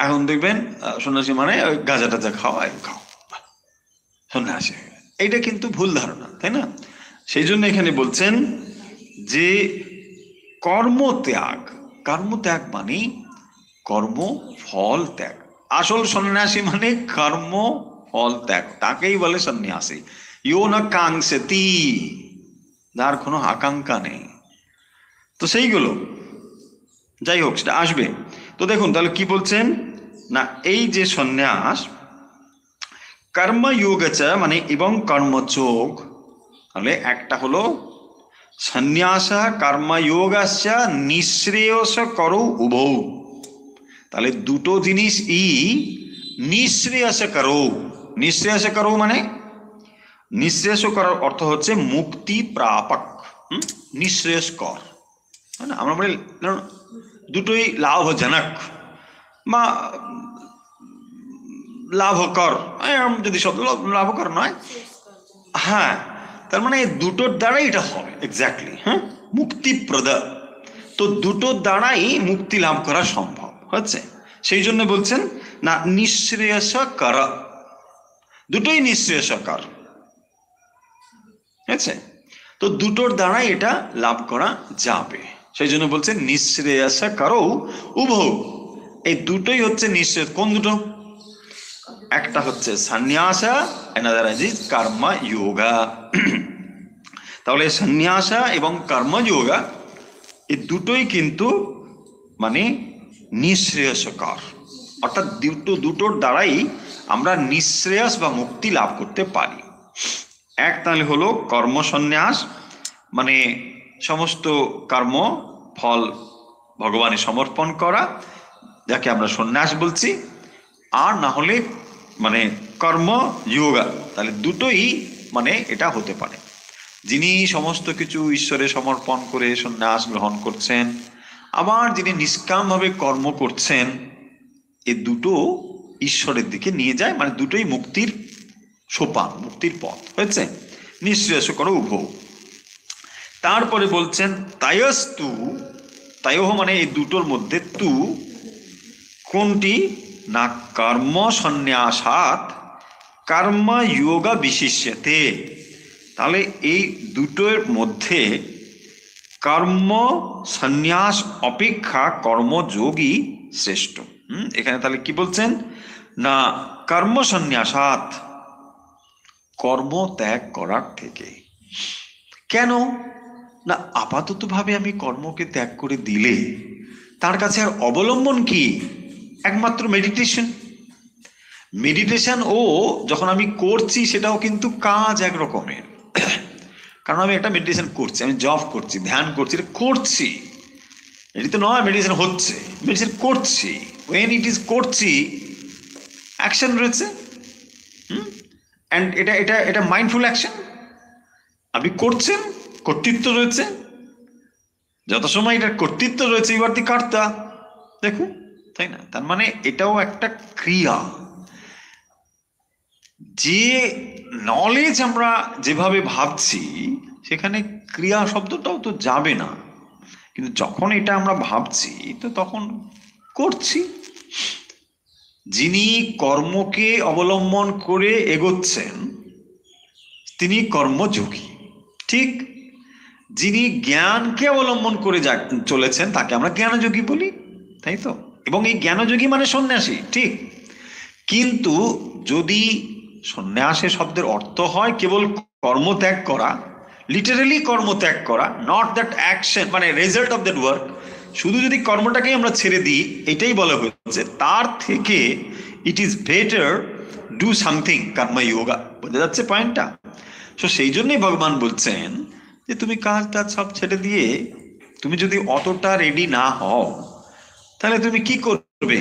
এখন দেখবেন সন্ন্যাসী মানে ওই গাঁজা টাজা খাও, খাও, সন্ন্যাসী। এইটা কিন্তু ভুল ধারণা, তাই না? সেই জন্য এখানে বলছেন যে কর্মত্যাগ, কর্মত্যাগ মানে কর্ম ফল ত্যাগ। আসল সন্ন্যাসী মানে কর্ম ফল ত্যাগ, তাকেই বলে সন্ন্যাসী। ইয়ো না কাঙ্ক্ষতি, যার কোনো আকাঙ্ক্ষা নেই। তো সেইগুলো যাই হোক, সেটা আসবে। তো দেখুন তাহলে কি বলছেন না, এই যে সন্ন্যাস কর্মযোগচ মানে এবং কর্মযোগ, তাহলে একটা হলো সন্ন্যাস কর্মযোগস্য নিঃশ্রেয়স করো উভৌ। তাহলে দুটো জিনিস নিঃশ্রেয়স করো। নিঃশ্রেয়স করো মানে নিঃশ্রেয়স করার অর্থ হচ্ছে মুক্তি প্রাপক, নিঃশ্রেয়স কর, তাই না? আমরা বলি দুটোই লাভজনক বা লাভকর, যদি শব্দ লাভকর নয়, হ্যাঁ, তার মানে দুটোর দ্বারাই এটা হবে এক্স্যাক্টলি, হ্যাঁ, মুক্তিপ্রদ। তো দুটোর দ্বারাই মুক্তি লাভ করা সম্ভব হচ্ছে। সেই জন্য বলছেন না নিঃশ্রেয়স কর, দুটোই নিঃশ্রেয়স কর, ঠিক আছে? তো দুটোর দ্বারাই এটা লাভ করা যাবে, সেই জন্য বলছে নিঃশ্রেয়সা কারো উভৌ, এই দুটোই হচ্ছে নিঃশ্রেয়স। কোন দুটো? একটা হচ্ছে সন্ন্যাসা, অ্যানাদার ইজ কর্ম যোগা। তাহলে সন্ন্যাসা এবং কর্মযোগা এই দুটোই কিন্তু মানে নিঃশ্রেয়সকর, অর্থাৎ দুটোর দ্বারাই আমরা নিঃশ্রেয়স বা মুক্তি লাভ করতে পারি। এক তাহলে হলো কর্ম সন্ন্যাস, মানে সমস্ত কর্ম ফল ভগবানে সমর্পণ করা, যাকে আমরা সন্ন্যাস বলছি। আর না হলে মানে কর্ম যোগা, তাহলে দুটোই মানে এটা হতে পারে। যিনি সমস্ত কিছু ঈশ্বরে সমর্পণ করে সন্ন্যাস গ্রহণ করছেন, আবার যিনি নিষ্কামভাবে কর্ম করছেন, এই দুটো ঈশ্বরের দিকে নিয়ে যায়, মানে দুটোই মুক্তির সোপান, মুক্তির পথ হয়েছে। নিঃশ্রেয়স করো উভৌ। তারপরে বলছেন তায়স্তু, তায়হ মানে এই দুটোর মধ্যে তু কোনটি না কর্ম সন্ন্যাসাৎ কর্ম যোগা বিশিষ্যতে। তাহলে এই দুটোর মধ্যে কর্ম সন্ন্যাস অপেক্ষা কর্মযোগী শ্রেষ্ঠ। এখানে তাহলে কি বলছেন না কর্ম সন্ন্যাসাৎ, কর্ম ত্যাগ করার থেকে। কেন না আপাতত ভাবে আমি কর্মকে ত্যাগ করে দিলে তার কাছে আর অবলম্বন কি? একমাত্র মেডিটেশন। মেডিটেশন ও যখন আমি করছি সেটাও কিন্তু কাজ এক রকমের, কারণ আমি একটা মেডিটেশন করছি, আমি জব করছি, ধ্যান করছি, এটা করছি, এটি তো নয় মেডিটেশন হচ্ছে, মেডিটেশন করছি। ওয়েন ইট ইজ করছি, অ্যাকশন রয়েছে, অ্যান্ড এটা এটা এটা মাইন্ডফুল অ্যাকশন। আপনি করছেন, কর্তৃত্ব রয়েছে, যত সময় এটার কর্তৃত্ব রয়েছে ইউ আর দি কর্তা, দেখুন, তাই না? তার মানে এটাও একটা ক্রিয়া। যে নলেজ আমরা যেভাবে ভাবছি সেখানে ক্রিয়া শব্দটাও তো যাবে না, কিন্তু যখন এটা আমরা ভাবছি তো তখন করছি। যিনি কর্মকে অবলম্বন করে এগোচ্ছেন তিনি কর্মযোগী, ঠিক। যিনি জ্ঞানকে অবলম্বন করে চলেছেন তাকে আমরা জ্ঞানযোগী বলি, তাই তো? এবং এই জ্ঞানযোগী মানে সন্ন্যাসী, ঠিক। কিন্তু যদি সন্ন্যাসে শব্দের অর্থ হয় কেবল কর্মত্যাগ করা, লিটারেলি কর্মত্যাগ করা, নট দ্যাট অ্যাকশন মানে রেজাল্ট অফ দ্যাট ওয়ার্ক, শুধু যদি কর্মটাকেই আমরা ছেড়ে দিই, এটাই বলা হয়েছে, তার থেকে it is better do something কর্ম যোগা। বোঝা যাচ্ছে পয়েন্টটা? তো সেই জন্যই ভগবান বলছেন যে তুমি কাজটা সব ছেড়ে দিয়ে তুমি যদি অতটা রেডি না হও তাহলে তুমি কি করবে?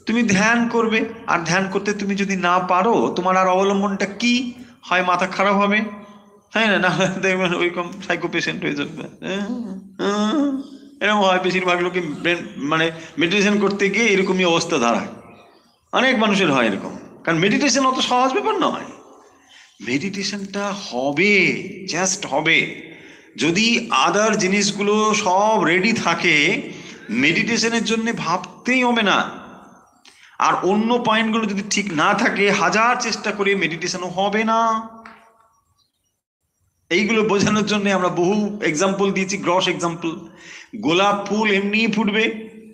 তুমি ধ্যান করবে, আর ধ্যান করতে তুমি যদি না পারো তোমার আর অবলম্বনটা কি? হয় মাথা খারাপ হবে, হ্যাঁ না, দেখবেন ওইরকম সাইকো পেশেন্ট হয়ে যাবে। এরকম হয় বেশিরভাগ লোকে, মানে মেডিটেশন করতে গিয়ে এরকমই অবস্থা দাঁড়ায়, অনেক মানুষের হয় এরকম। কারণ মেডিটেশন অত সহজ ব্যাপার নয়। মেডিটেশনটা হবে, জাস্ট হবে যদি আদার জিনিসগুলো সব রেডি থাকে। মেডিটেশনের জন্য ভাবতেই হবে না। আর অন্য পয়েন্টগুলো যদি ঠিক না থাকে, হাজার চেষ্টা করে মেডিটেশনও হবে না। এইগুলো বোঝানোর জন্য আমরা বহু এক্সাম্পল দিয়েছি, গ্রস এক্সাম্পল। গোলাপ ফুল এমনি ফুটবে,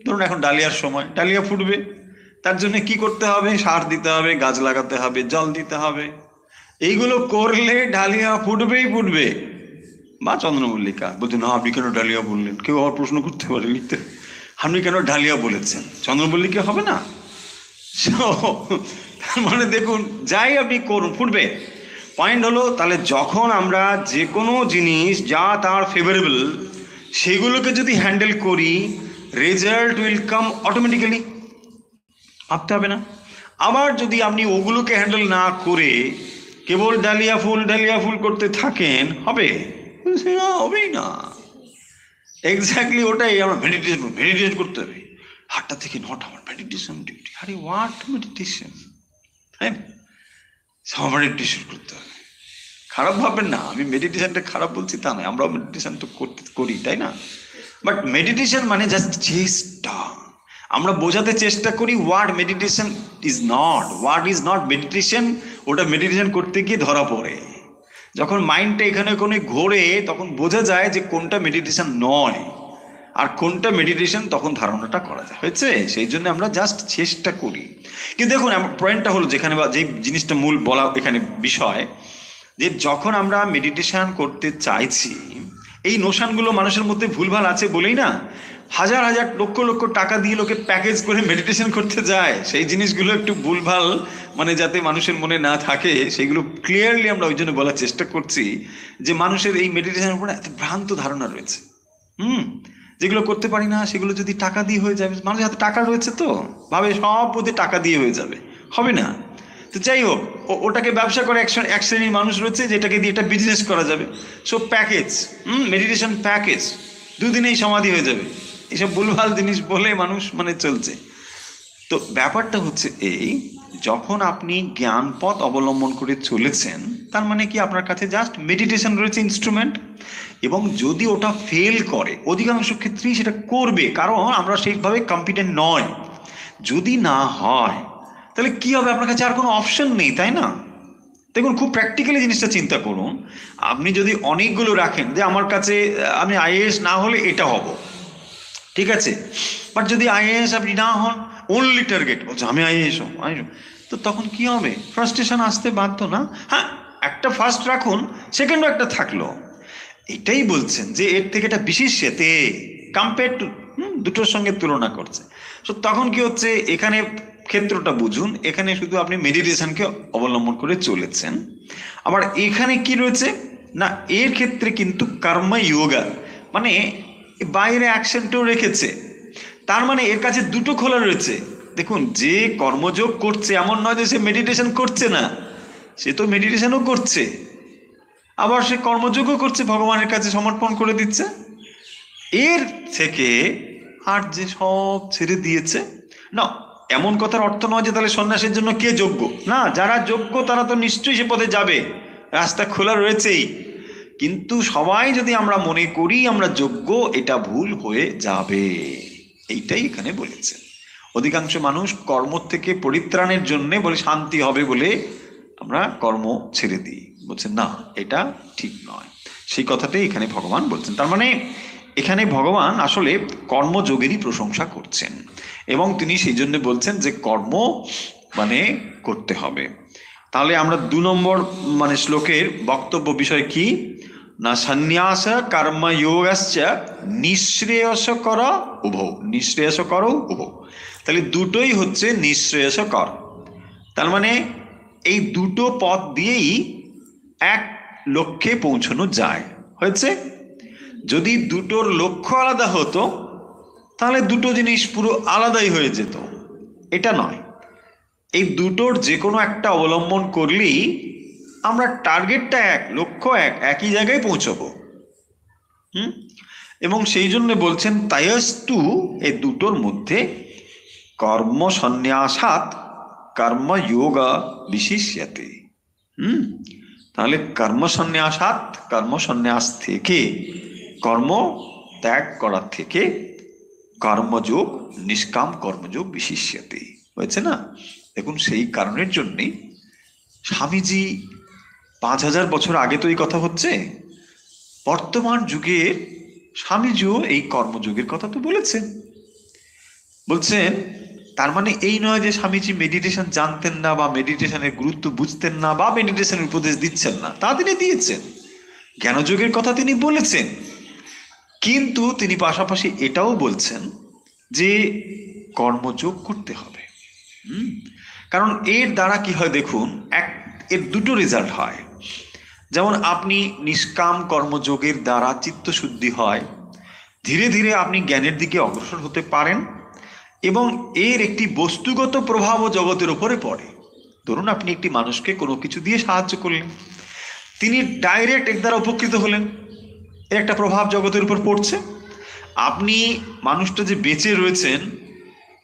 ধরুন এখন ডালিয়ার সময়, ডালিয়া ফুটবে, তার জন্য কি করতে হবে? সার দিতে হবে, গাছ লাগাতে হবে, জল দিতে হবে। এইগুলো করলে ডালিয়া ফুটবেই ফুটবে। বা চন্দ্রমল্লিকা বলছে না আপনি কেন ডালিয়া বললেন? কেউ আবার প্রশ্ন করতে পারে, লিখতে, আপনি কেন ডালিয়া বলেছেন, চন্দ্রমল্লিকা হবে না? তার মানে দেখুন, যাই আপনি করুন ফুটবে। পয়েন্ট হলো তাহলে যখন আমরা যে কোনো জিনিস যা তার ফেভারেবল সেগুলোকে যদি হ্যান্ডেল করি, রেজাল্ট উইল কাম অটোমেটিক্যালি, ভাবতে হবে না। আবার যদি আপনি ওগুলোকে হ্যান্ডেল না করে কেবল ডালিয়া ফুল করতে থাকেন, হবে? হবেই না। এক্স্যাক্টলি ওটাই আমরা মেডিটেশন করতে হবে, 8টা থেকে 9টা আমার মেডিটেশন ডিউটি। আরে হোয়াট মেডিটেশন? হ্যাঁ, মেডিটেশন করতে হবে। খারাপ ভাববেন না, আমি মেডিটেশনটা খারাপ বলছি তা নয়, আমরাও মেডিটেশন তো করি, তাই না? বাট মেডিটেশন মানে জাস্ট চেষ্টা। আমরা বোঝাতে চেষ্টা করি what meditation is not, what is not meditation. ওটা মেডিটেশন করতে গিয়ে ধরা পড়ে। যখন মাইন্ডটা এখানে ওখানে ঘোরে তখন বোঝা যায় যে কোনটা মেডিটেশন নয়। আর কোনটা মেডিটেশন তখন ধারণাটা করা যায়। হয়েছে? সেই জন্য আমরা জাস্ট চেষ্টা করি। কিন্তু দেখুন আমার পয়েন্টটা হলো, যেখানে বা যে জিনিসটা মূল বলা এখানে বিষয়, যে যখন আমরা মেডিটেশন করতে চাইছি, এই নোশনগুলো মানুষের মধ্যে ভুলভাল আছে বলেই না হাজার হাজার লক্ষ লক্ষ টাকা দিয়ে লোকে প্যাকেজ করে মেডিটেশন করতে যায়। সেই জিনিসগুলো একটু ভুলভাল, মানে যাতে মানুষের মনে না থাকে, সেইগুলো ক্লিয়ারলি আমরা ওই জন্য বলার চেষ্টা করছি যে মানুষের এই মেডিটেশনের উপরে এত ভ্রান্ত ধারণা রয়েছে। যেগুলো করতে পারি না সেগুলো যদি টাকা দিয়ে হয়ে যাবে, মানুষের হাতে টাকা রয়েছে তো ভাবে সব বোধে টাকা দিয়ে হয়ে যাবে, হবে না। তো যাই হোক, ওটাকে ব্যবসা করে এক শ্রেণীর মানুষ রয়েছে যেটাকে দিয়ে এটা বিজনেস করা যাবে। সো প্যাকেজ, মেডিটেশন প্যাকেজ, দুদিনেই সমাধি হয়ে যাবে, এসব ভুলভাল জিনিস বলে মানুষ মানে চলছে। তো ব্যাপারটা হচ্ছে এই, যখন আপনি জ্ঞান পথ অবলম্বন করে চলেছেন, তার মানে কি আপনার কাছে জাস্ট মেডিটেশন রয়েছে ইনস্ট্রুমেন্ট, এবং যদি ওটা ফেল করে, অধিকাংশ ক্ষেত্রেই সেটা করবে, কারণ আমরা সেইভাবে কম্পিটেন্ট নয়। যদি না হয় তাহলে কি হবে? আপনার কাছে আর কোনো অপশন নেই, তাই না? দেখুন খুব প্র্যাকটিক্যালি জিনিসটা চিন্তা করুন। আপনি যদি অনেকগুলো রাখেন যে আমার কাছে আমি আইএএস না হলে এটা হব, ঠিক আছে, বাট যদি আইএএস আপনি না হন, অনলি টার্গেট বলছে আমি আইএএস হব, তো তখন কি হবে? ফ্রাস্ট্রেশন আসতে বাধ্য না? হ্যাঁ, একটা ফার্স্ট রাখুন, সেকেন্ডও একটা থাকলো। এটাই বলছেন যে এর থেকে এটা বিশেষ সেতে কম্পেয়ার টু, দুটোর সঙ্গে তুলনা করছে। তো তখন কি হচ্ছে, এখানে ক্ষেত্রটা বুঝুন, এখানে শুধু আপনি মেডিটেশনকে অবলম্বন করে চলেছেন। আবার এখানে কি রয়েছে না, এর ক্ষেত্রে কিন্তু কর্ম যোগা, মানে বাইরে অ্যাকশনটাও রেখেছে। তার মানে এর কাছে দুটো খোলা রয়েছে। দেখুন, যে কর্মযোগ করছে এমন নয় যে সে মেডিটেশন করছে না, সে তো মেডিটেশনও করছে, আবার সে কর্মযোগও করছে, ভগবানের কাছে সমর্পণ করে দিচ্ছে। এর থেকে আর যে সব ছেড়ে দিয়েছে না, এমন কথার অর্থ নয় যে তাহলে সন্ন্যাসের জন্য কে যোগ্য, না, যারা যোগ্য তারা তো নিশ্চয়ই সে পথে যাবে, রাস্তা খোলা রয়েছেই। কিন্তু সবাই যদি আমরা মনে করি আমরা যোগ্য, এটা ভুল হয়ে যাবে, এইটাই এখানে বলেছে। অধিকাংশ মানুষ কর্ম থেকে পরিত্রাণের জন্য বলে শান্তি হবে বলে আমরা কর্ম ছেড়ে দিই, বলছেন না এটা ঠিক নয়। সেই কথাটাই এখানে ভগবান বলছেন। তার মানে এখানে ভগবান আসলে কর্মযোগেরই প্রশংসা করছেন, এবং তিনি সেই জন্য বলছেন যে কর্ম মানে করতে হবে। তাহলে আমরা 2 নম্বর মানে শ্লোকের বক্তব্য বিষয় কি না, সন্ন্যাস কর্মযোগশ্চ নিঃশ্রেয়সকর উভৌ, নিঃশ্রেয়সকর উভৌ। তাহলে দুটোই হচ্ছে নিঃশ্রেয়সকর। তার মানে এই দুটো পথ দিয়েই এক লক্ষ্যে পৌঁছানো যায়। হয়েছে? যদি দুটোর লক্ষ্য আলাদা হতো তাহলে দুটো জিনিস পুরো আলাদাই হয়ে যেত, এটা নয়। এই দুটোর যে কোনো একটা অবলম্বন করলেই আমরা টার্গেটটা এক, লক্ষ্য এক, একই জায়গায় পৌঁছবো। এবং সেই জন্য বলছেন তায়স্তু, এই দুটোর মধ্যে কর্ম সন্ন্যাসাৎ কর্মযোগ বিশিষ্যতে। তাহলে কর্মসন্ন্যাস থেকে, কর্ম ত্যাগ করার থেকে কর্মযোগ, নিষ্কাম কর্মযোগ বিশিষ্যতে, হয়েছে না? দেখুন সেই কারণের জন্যই স্বামীজি 5000 বছর আগে তো এই কথা হচ্ছে, বর্তমান যুগের স্বামীজিও এই কর্মযোগের কথা তো বলেছেন। বলছেন তার মানে এই নয় যে স্বামীজি মেডিটেশন জানতেন না, বা মেডিটেশনের গুরুত্ব বুঝতেন না, বা মেডিটেশনের উপদেশ দিচ্ছেন না, তা তিনি দিয়েছেন, জ্ঞানযোগের কথা তিনি বলেছেন। কিন্তু তিনি পাশাপাশি এটাও বলছেন যে কর্মযোগ করতে হবে। কারণ এর দ্বারা কি হয় দেখুন, এর দুটো রেজাল্ট হয়। যেমন আপনি নিষ্কাম কর্মযোগের দ্বারা চিত্তশুদ্ধি হয়, ধীরে ধীরে আপনি জ্ঞানের দিকে অগ্রসর হতে পারেন, এবং এর একটি বস্তুগত প্রভাবও জগতের উপরে পড়ে। ধরুন আপনি একটি মানুষকে কোনো কিছু দিয়ে সাহায্য করলেন, তিনি ডাইরেক্ট এর দ্বারা উপকৃত হলেন, এর একটা প্রভাব জগতের উপর পড়ছে। আপনি মানুষটা যে বেঁচে রয়েছেন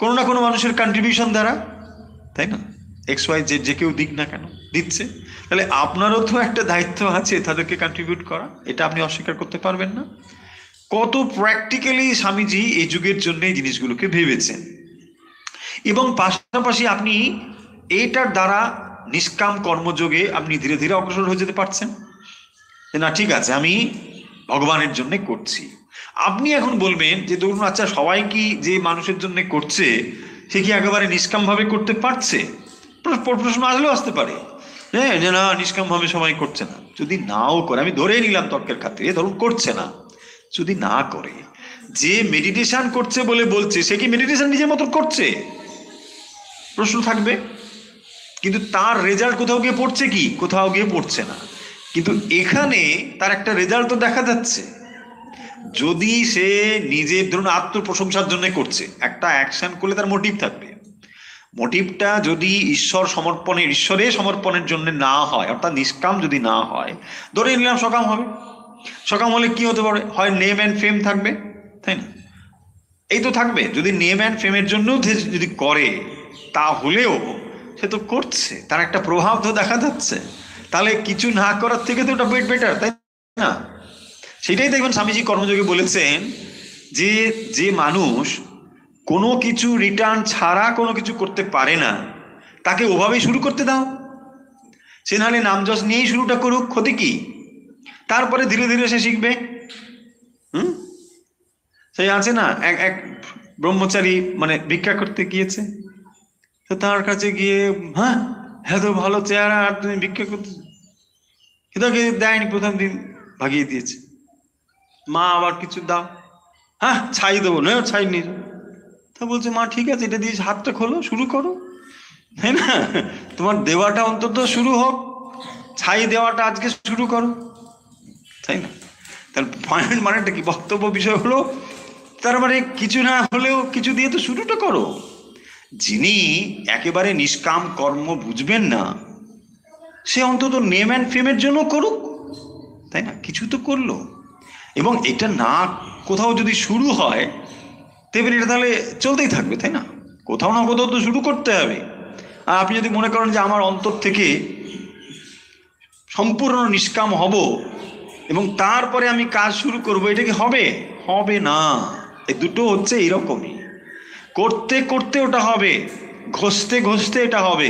কোনো না কোনো মানুষের কন্ট্রিবিউশন দ্বারা, তাই না? XY যে কেউ দিক না কেন দিচ্ছে, তাহলে আপনারও তো একটা দায়িত্ব আছে তাদেরকে কন্ট্রিবিউট করা, এটা আপনি অস্বীকার করতে পারবেন না। কত প্র্যাকটিক্যালি স্বামীজি এই যুগের জন্য এই জিনিসগুলোকে ভেবেছেন। এবং পাশাপাশি আপনি এটার দ্বারা নিষ্কাম কর্মযোগে আপনি ধীরে ধীরে অগ্রসর হয়ে যেতে পারছেন, না ঠিক আছে আমি ভগবানের জন্য করছি। আপনি এখন বলবেন যে ধরুন আচ্ছা সবাই কি যে মানুষের জন্য করছে সে কি একেবারে নিষ্কাম ভাবে করতে পারছে? প্রশ্ন আসলেও আসতে পারে, হ্যাঁ, যে না নিষ্কাম ভাবে সবাই করছে না। যদি নাও করে, আমি ধরে নিলাম তর্কের খাতিরে ধরুন করছে না, যদি না করে, যে মেডিটেশন করছে বলে বলছে সে কি মেডিটেশন নিজের মতো করছে? প্রশ্ন থাকবে। কিন্তু তার রেজাল্ট কোথাও গিয়ে পড়ছে কি? কোথাও গিয়ে পড়ছে না। কিন্তু এখানে তার একটা রেজাল্ট তো দেখা যাচ্ছে। যদি সে নিজের ধরুন আত্মপ্রশংসার জন্য করছে, একটা অ্যাকশন করলে তার মোটিভ থাকবে। মোটিভটা যদি ঈশ্বরে সমর্পণের জন্য না হয়, অর্থাৎ নিষ্কাম যদি না হয়, ধরে নিলাম সকাম হবে। সকাম হলে কি হতে পারে? হয় নেম অ্যান্ড ফেম থাকবে, তাই না? এই তো থাকবে। যদি নেম অ্যান্ড ফেমের জন্য যদি করে, তাহলেও সে তো করছে, তার একটা প্রভাব তো দেখা যাচ্ছে। তাহলে কিছু না করার থেকে তো ওটা বেটার, তাই না? সেটাই দেখবেন স্বামীজি কর্মযোগে বলেছেন যে যে মানুষ কোনো কিছু রিটার্ন ছাড়া কোনো কিছু করতে পারে না, তাকে ওভাবেই শুরু করতে দাও। সে নাহলে নাম যশ নিয়েই শুরুটা করুক, ক্ষতি কি? তারপরে ধীরে ধীরে সে শিখবে। হুম, সেই আছে না এক এক ব্রহ্মচারী মানে ভিক্ষা করতে গিয়েছে, তো তার কাছে গিয়ে, হ্যাঁ এত ভালো চেহারা আর তুমি ভিক্ষা করতে, কিন্তু দেয়নি, প্রথম দিন ভাগিয়ে দিয়েছে। মা আবার কিছু দাও, হ্যাঁ ছাই দেবো না, ছাই নিয়ে যাও। তা বলছে মা ঠিক আছে, এটা দিয়ে হাতটা খোলো, শুরু করো, তাই না? তোমার দেওয়াটা অন্তত শুরু হোক, ছাই দেওয়াটা আজকে শুরু করো, তাই না? তার পয়েন্ট মানেটা কি, বক্তব্য বিষয় হলো তার মানে কিছু না হলেও কিছু দিয়ে তো শুরুটা করো। যিনি একেবারে নিষ্কাম কর্ম বুঝবেন না, সে অন্তত নেম অ্যান্ড ফেমের জন্য করুক, তাই না? কিছু তো করলো। এবং এটা না কোথাও যদি শুরু হয়, তেমনি এটা তাহলে চলতেই থাকবে, তাই না? কোথাও না কোথাও তো শুরু করতে হবে। আর আপনি যদি মনে করেন যে আমার অন্তর থেকে সম্পূর্ণ নিষ্কাম হব এবং তারপরে আমি কাজ শুরু করব, এটা কি হবে? হবে না। এই দুটো হচ্ছে এইরকমই, করতে করতে ওটা হবে, ঘষতে ঘষতে এটা হবে।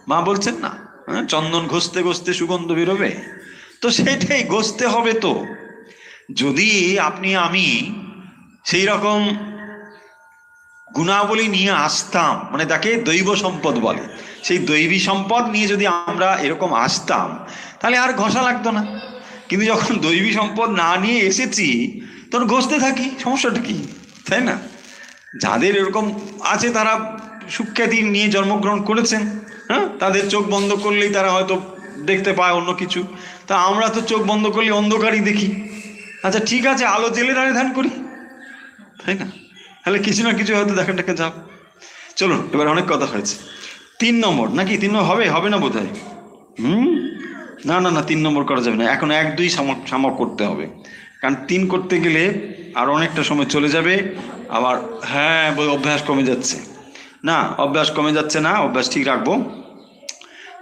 মা বলছেন না, হ্যাঁ, চন্দন ঘষতে ঘষতে সুগন্ধ বেরোবে। তো সেটাই ঘষতে হবে। তো যদি আপনি আমি সেই রকম গুণাবলী নিয়ে আসতাম, মানে তাকে দৈব সম্পদ বলে, সেই দৈবী সম্পদ নিয়ে যদি আমরা এরকম আসতাম, তাহলে আর ঘষা লাগতো না। কিন্তু যখন দৈবী সম্পদ না নিয়ে এসেছি, তখন ঘষতে থাকি, সমস্যাটা কি, তাই না? যাদের এরকম আছে তারা সুখ্যাতি নিয়ে জন্মগ্রহণ করেছেন, হ্যাঁ, তাদের চোখ বন্ধ করলেই তারা হয়তো দেখতে পায় অন্য কিছু। তা আমরা তো চোখ বন্ধ করলে অন্ধকারই দেখি। আচ্ছা ঠিক আছে, আলো জেলে দাঁড়িয়ে ধ্যান করি, তাই না? তাহলে কিছু না কিছু হয়তো দেখা যাক। চলুন, এবার অনেক কথা হয়েছে। 3 নম্বর নাকি 3 নম্বর হবে? হবে না বোধ হয়। না না না, 3 নম্বর করা যাবে না, এখন 1 2 সামক করতে হবে। কারণ 3 করতে গেলে আর অনেকটা সময় চলে যাবে। আবার হ্যাঁ, অভ্যাস কমে যাচ্ছে না, অভ্যাস কমে যাচ্ছে না, অভ্যাস ঠিক রাখবো।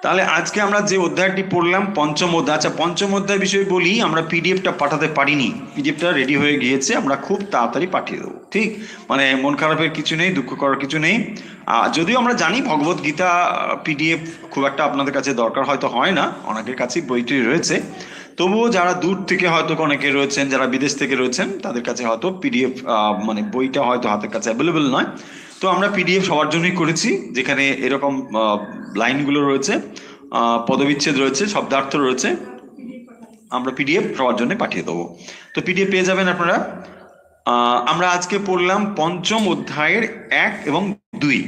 তাহলে আজকে আমরা যে অধ্যায়টি পড়লাম, পঞ্চম অধ্যায়। আচ্ছা, পঞ্চম অধ্যায় বিষয়ে বলি, আমরা পিডিএফটা পাঠাতে পারিনি, পিডিএফটা রেডি হয়ে গিয়েছে, আমরা খুব তাড়াতাড়ি পাঠিয়ে দেবো, ঠিক? মানে মন খারাপের কিছু নেই, দুঃখ করার কিছু নেই। যদিও আমরা জানি ভগবত গীতা পিডিএফ খুব একটা আপনাদের কাছে দরকার হয়তো হয় না, অনেকের কাছেই বইটি রয়েছে। তবুও যারা দূর থেকে হয়তো অনেকে রয়েছেন, যারা বিদেশ থেকে রয়েছেন, তাদের কাছে হয়তো পিডিএফ মানে বইটা হয়তো হাতের কাছে অ্যাভেলেবেল নয়। তো আমরা পিডিএফ সবার জন্যই করেছি, যেখানে এরকম লাইনগুলো রয়েছে, পদবিচ্ছেদ রয়েছে, শব্দার্থ রয়েছে, আমরা পিডিএফ সবার জন্য পাঠিয়ে দেবো। তো পিডিএফ পেয়ে যাবেন আপনারা। আমরা আজকে পড়লাম পঞ্চম অধ্যায়ের 1 এবং 2।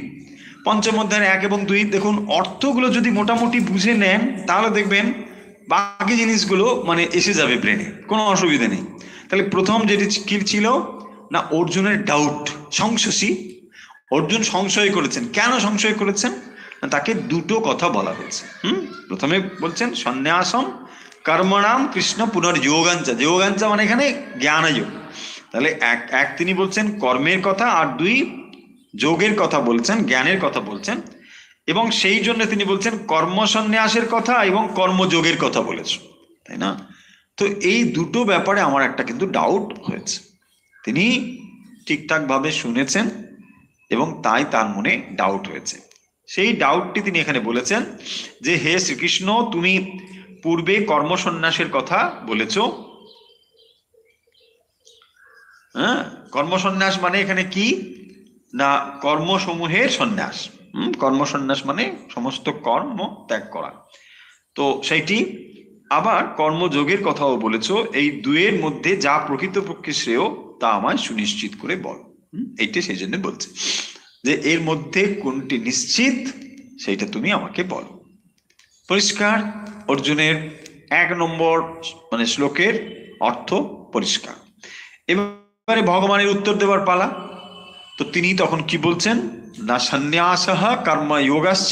পঞ্চম অধ্যায়ের 1 এবং 2 দেখুন, অর্থগুলো যদি মোটামুটি বুঝে নেন, তাহলে দেখবেন বাকি জিনিসগুলো মানে এসে যাবে ব্রেনে, কোনো অসুবিধা নেই। তাহলে প্রথম যেটি কি ছিল না, অর্জুনের ডাউট, সংশয়ী। অর্জুন সংশয় করেছেন। কেন সংশয় করেছেন? তাকে দুটো কথা বলা হয়েছে। প্রথমে বলছেন সন্ন্যাসম কর্মণাম কৃষ্ণ পুনর্যোগাঞ্চা, যোগাঞ্চা মানে এখানে জ্ঞানযোগ। তাহলে এক তিনি বলছেন কর্মের কথা, আর 2 যোগের কথা বলছেন, জ্ঞানের কথা বলছেন। এবং সেই জন্য তিনি বলছেন কর্মসন্ন্যাসের কথা এবং কর্মযোগের কথা বলেছেন, তাই না? তো এই দুটো ব্যাপারে আমার একটা কিন্তু ডাউট হয়েছে। তিনি ঠিকঠাক ভাবে শুনেছেন এবং তাই তার মনে ডাউট হয়েছে। সেই ডাউটটি তিনি এখানে বলেছেন যে হে শ্রীকৃষ্ণ, তুমি পূর্বে কর্মসন্ন্যাসের কথা বলেছ, হ্যাঁ, কর্মসন্ন্যাস মানে এখানে কি না, কর্মসমূহের সন্ন্যাস। কর্মসন্ন্যাস মানে সমস্ত কর্ম ত্যাগ করা। তো সেইটি আবার কর্মযোগের কথাও বলেছো, এই দুয়ের মধ্যে যা প্রকৃতপক্ষে শ্রেয় তা আমায় সুনিশ্চিত করে বল। এইটা সেই জন্য বলছে যে এর মধ্যে কোনটি নিশ্চিত সেইটা তুমি আমাকে বলো। পরিষ্কার, অর্জুনের 1 নম্বর মানে শ্লোকের অর্থ পরিষ্কার। এবারে ভগবানের উত্তর দেওয়ার পালা। তো তিনি তখন কি বলছেন না, সন্ন্যাসঃ কর্মযোগশ্চ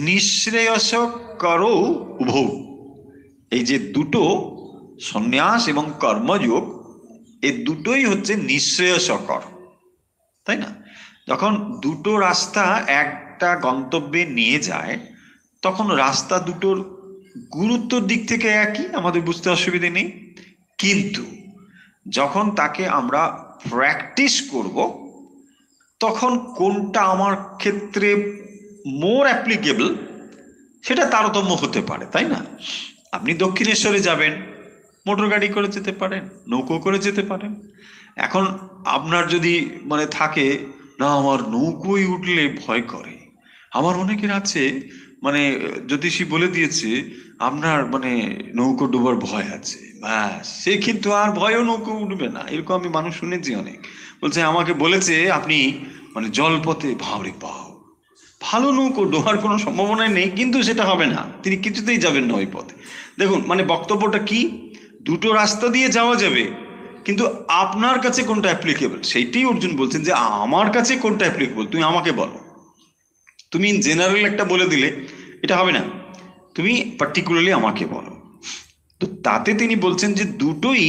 নিঃশ্রেয়স করৌ উভৌ। এই যে দুটো সন্ন্যাস এবং কর্মযোগ, এই দুটোই হচ্ছে নিঃশ্রেয়সকর, তাই না? যখন দুটো রাস্তা একটা গন্তব্যে নিয়ে যায়, তখন রাস্তা দুটোর গুরুত্বর দিক থেকে একই, আমাদের বুঝতে অসুবিধে নেই। কিন্তু যখন তাকে আমরা প্র্যাকটিস করব, তখন কোনটা আমার ক্ষেত্রে মোর অ্যাপ্লিকেবল সেটা তারতম্য হতে পারে, তাই না? আপনি দক্ষিণেশ্বরে যাবেন, মোটর গাড়ি করে যেতে পারেন, নৌকো করে যেতে পারেন। এখন আপনার যদি মানে থাকে না আমার নৌকোয় উঠলে ভয় করে, আমার অনেকের আছে মানে জ্যোতিষী বলে দিয়েছে আপনার মানে নৌকো ডুবার ভয় আছে, ব্যাস সে কিন্তু আর ভয়ও নৌকো উঠবে না। এরকম আমি মানুষ শুনেছি অনেক, বলছে আমাকে বলেছে আপনি মানে জলপথে ভাবরে পাও, ভালো নৌকো ডোবার কোনো সম্ভাবনাই নেই, কিন্তু সেটা হবে না, তিনি কিছুতেই যাবেন না ওই পথে। দেখুন মানে বক্তব্যটা কি, দুটো রাস্তা দিয়ে যাওয়া যাবে, কিন্তু আপনার কাছে কোনটা অ্যাপ্লিকেবল সেইটাই অর্জুন বলছেন যে আমার কাছে কোনটা অ্যাপ্লিকেবল তুমি আমাকে বলো। তুমি জেনারেল একটা বলে দিলে এটা হবে না, তুমি পার্টিকুলারলি আমাকে বলো। তো তাতে তিনি বলছেন যে দুটোই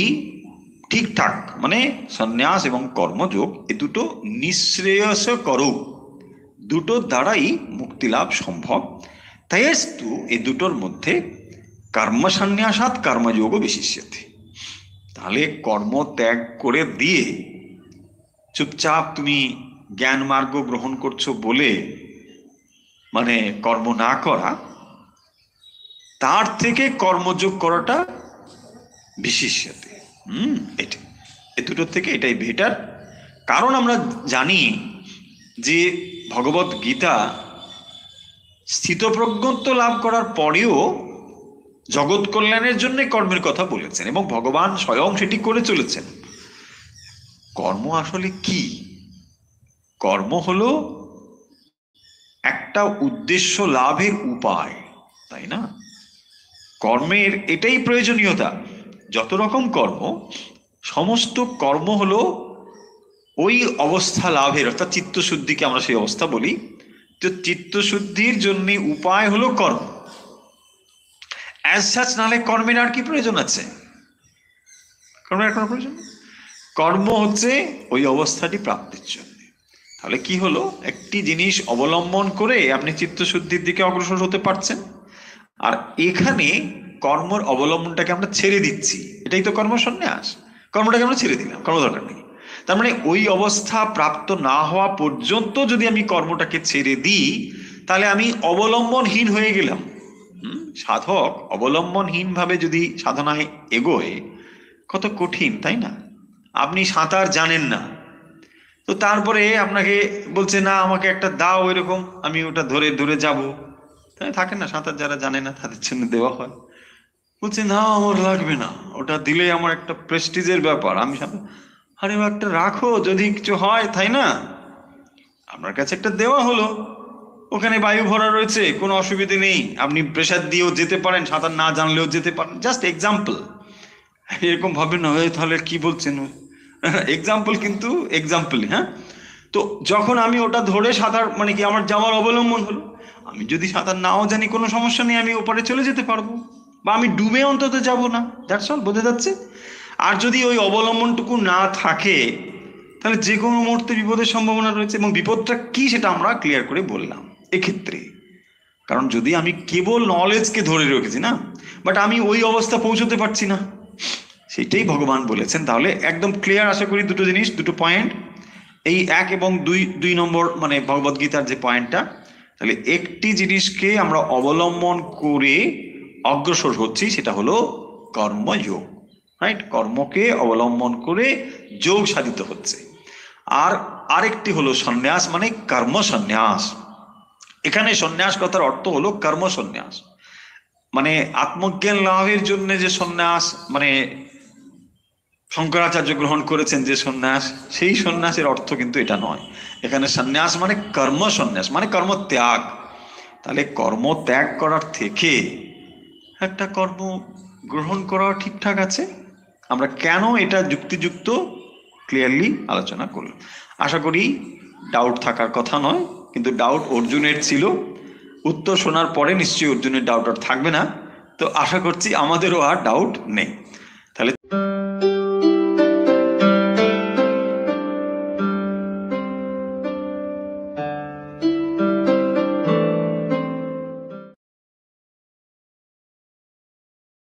ঠিকঠাক, মানে সন্ন্যাস এবং কর্মযোগ এ দুটো নিঃশ্রেয়স করৌ, দুটো দ্বারাই মুক্তি লাভ সম্ভব। তাইস্তু এই দুটোর মধ্যে কর্মসন্ন্যাসাৎ কর্মযোগ বিশিষ্যতে। তাহলে কর্ম ত্যাগ করে দিয়ে চুপচাপ তুমি জ্ঞান মার্গ গ্রহণ করছো বলে মানে কর্ম না করা, তার থেকে কর্মযোগ করাটা বিশিষ্যতে। এটা এ দুটোর থেকে এটাই বেটার। কারণ আমরা জানি যে ভগবত গীতা স্থিতপ্রজ্ঞত্ব লাভ করার পরেও জগৎ কল্যাণের জন্য কর্মের কথা বলেছেন, এবং ভগবান স্বয়ং সেটি করে চলেছেন। কর্ম আসলে কি? কর্ম হলো একটা উদ্দেশ্য লাভের উপায়, তাই না? কর্মের এটাই প্রয়োজনীয়তা। যত রকম কর্ম, সমস্ত কর্ম হলো ওই অবস্থা লাভের, অর্থাৎ চিত্তশুদ্ধিকে আমরা সেই অবস্থা বলি। তো চিত্তশুদ্ধির জন্য উপায় হলো কর্ম। অ্যাজ সাচ নাহলে কর্মের আর কি প্রয়োজন আছে? কর্মের কোনো প্রয়োজন? কর্ম হচ্ছে ওই অবস্থাটি প্রাপ্তির জন্য। তাহলে কি হলো, একটি জিনিস অবলম্বন করে আপনি চিত্তশুদ্ধির দিকে অগ্রসর হতে পারছেন, আর এখানে কর্মর অবলম্বনটাকে আমরা ছেড়ে দিচ্ছি, এটাই তো কর্মসন্ন্যাস। কর্মটাকে আমরা ছেড়ে দিলাম, কর্ম দরকার নেই। তার মানে ওই অবস্থা প্রাপ্ত না হওয়া পর্যন্ত যদি আমি কর্মটাকে ছেড়ে দিই, তাহলে আমি অবলম্বনহীন হয়ে গেলাম। সাধক অবলম্বনহীন ভাবে যদি সাধনায় এগোয়, কত কঠিন, তাই না? আপনি সাঁতার জানেন না, তো তারপরে আপনাকে বলছে না আমাকে একটা দাও এরকম, আমি ওটা ধরে ধরে যাবো। তাই থাকে না, সাঁতার যারা জানে না তাদের জন্য দেওয়া হয়। বলছে না আমার লাগবে না, ওটা দিলে আমার একটা প্রেস্টিজের ব্যাপার, আমি সাঁতার। আরে একটা রাখো, যদি কিছু হয়, তাই না? আপনার কাছে একটা দেওয়া হলো, ওখানে বায়ু ভরা রয়েছে, কোনো অসুবিধে নেই, আপনি প্রেসার দিয়েও যেতে পারেন, সাঁতার না জানলেও যেতে পারেন। Just example. এরকম ভাবে না তাহলে কি বলছেন, এক্সাম্পল কিন্তু এক্সাম্পলই। হ্যাঁ, তো যখন আমি ওটা ধরে সাঁতার মানে কি আমার যাওয়ার অবলম্বন হলো, আমি যদি সাঁতার নাও জানি কোনো সমস্যা নেই, আমি ওপারে চলে যেতে পারবো, বা আমি ডুবে অন্তত যাব না। দ্যাটস অল, বোঝা যাচ্ছে? আর যদি ওই অবলম্বনটুকু না থাকে, তাহলে যে কোনো মুহূর্তে বিপদের সম্ভাবনা রয়েছে, এবং বিপদটা কি সেটা আমরা ক্লিয়ার করে বললাম এক্ষেত্রে। কারণ যদি আমি কেবল নলেজকে ধরে রেখেছি না, বাট আমি ওই অবস্থা পৌঁছতে পারছি না, সেটাই ভগবান বলেছেন। তাহলে একদম ক্লিয়ার আশা করি দুটো জিনিস, দুটো পয়েন্ট, এই 1 এবং 2 নম্বর মানে ভগবদ্গীতার যে পয়েন্টটা। তাহলে একটি জিনিসকে আমরা অবলম্বন করে অগ্রসর হচ্ছি, সেটা হলো কর্মযোগ। রাইট? কর্মকে অবলম্বন করে যোগ সাধিত হচ্ছে। আর আরেকটি হলো সন্ন্যাস, মানে কর্ম সন্ন্যাস। এখানে সন্ন্যাস কথার অর্থ হলো কর্ম সন্ন্যাস, মানে আত্মজ্ঞান লাভের জন্য যে সন্ন্যাস, মানে শঙ্করাচার্য গ্রহণ করেছেন যে সন্ন্যাস, সেই সন্ন্যাসের অর্থ কিন্তু এটা নয়। এখানে সন্ন্যাস মানে কর্ম সন্ন্যাস, মানে কর্ম ত্যাগ। তাহলে কর্ম ত্যাগ করার থেকে একটা কর্ম গ্রহণ করা ঠিকঠাক আছে। আমরা কেন এটা যুক্তিযুক্ত ক্লিয়ারলি আলোচনা করলাম। আশা করি ডাউট থাকার কথা নয়, কিন্তু ডাউট অর্জুনের ছিল। উত্তর শোনার পরে নিশ্চয়ই অর্জুনের ডাউট আর থাকবে না। তো আশা করছি আমাদেরও আর ডাউট নেই।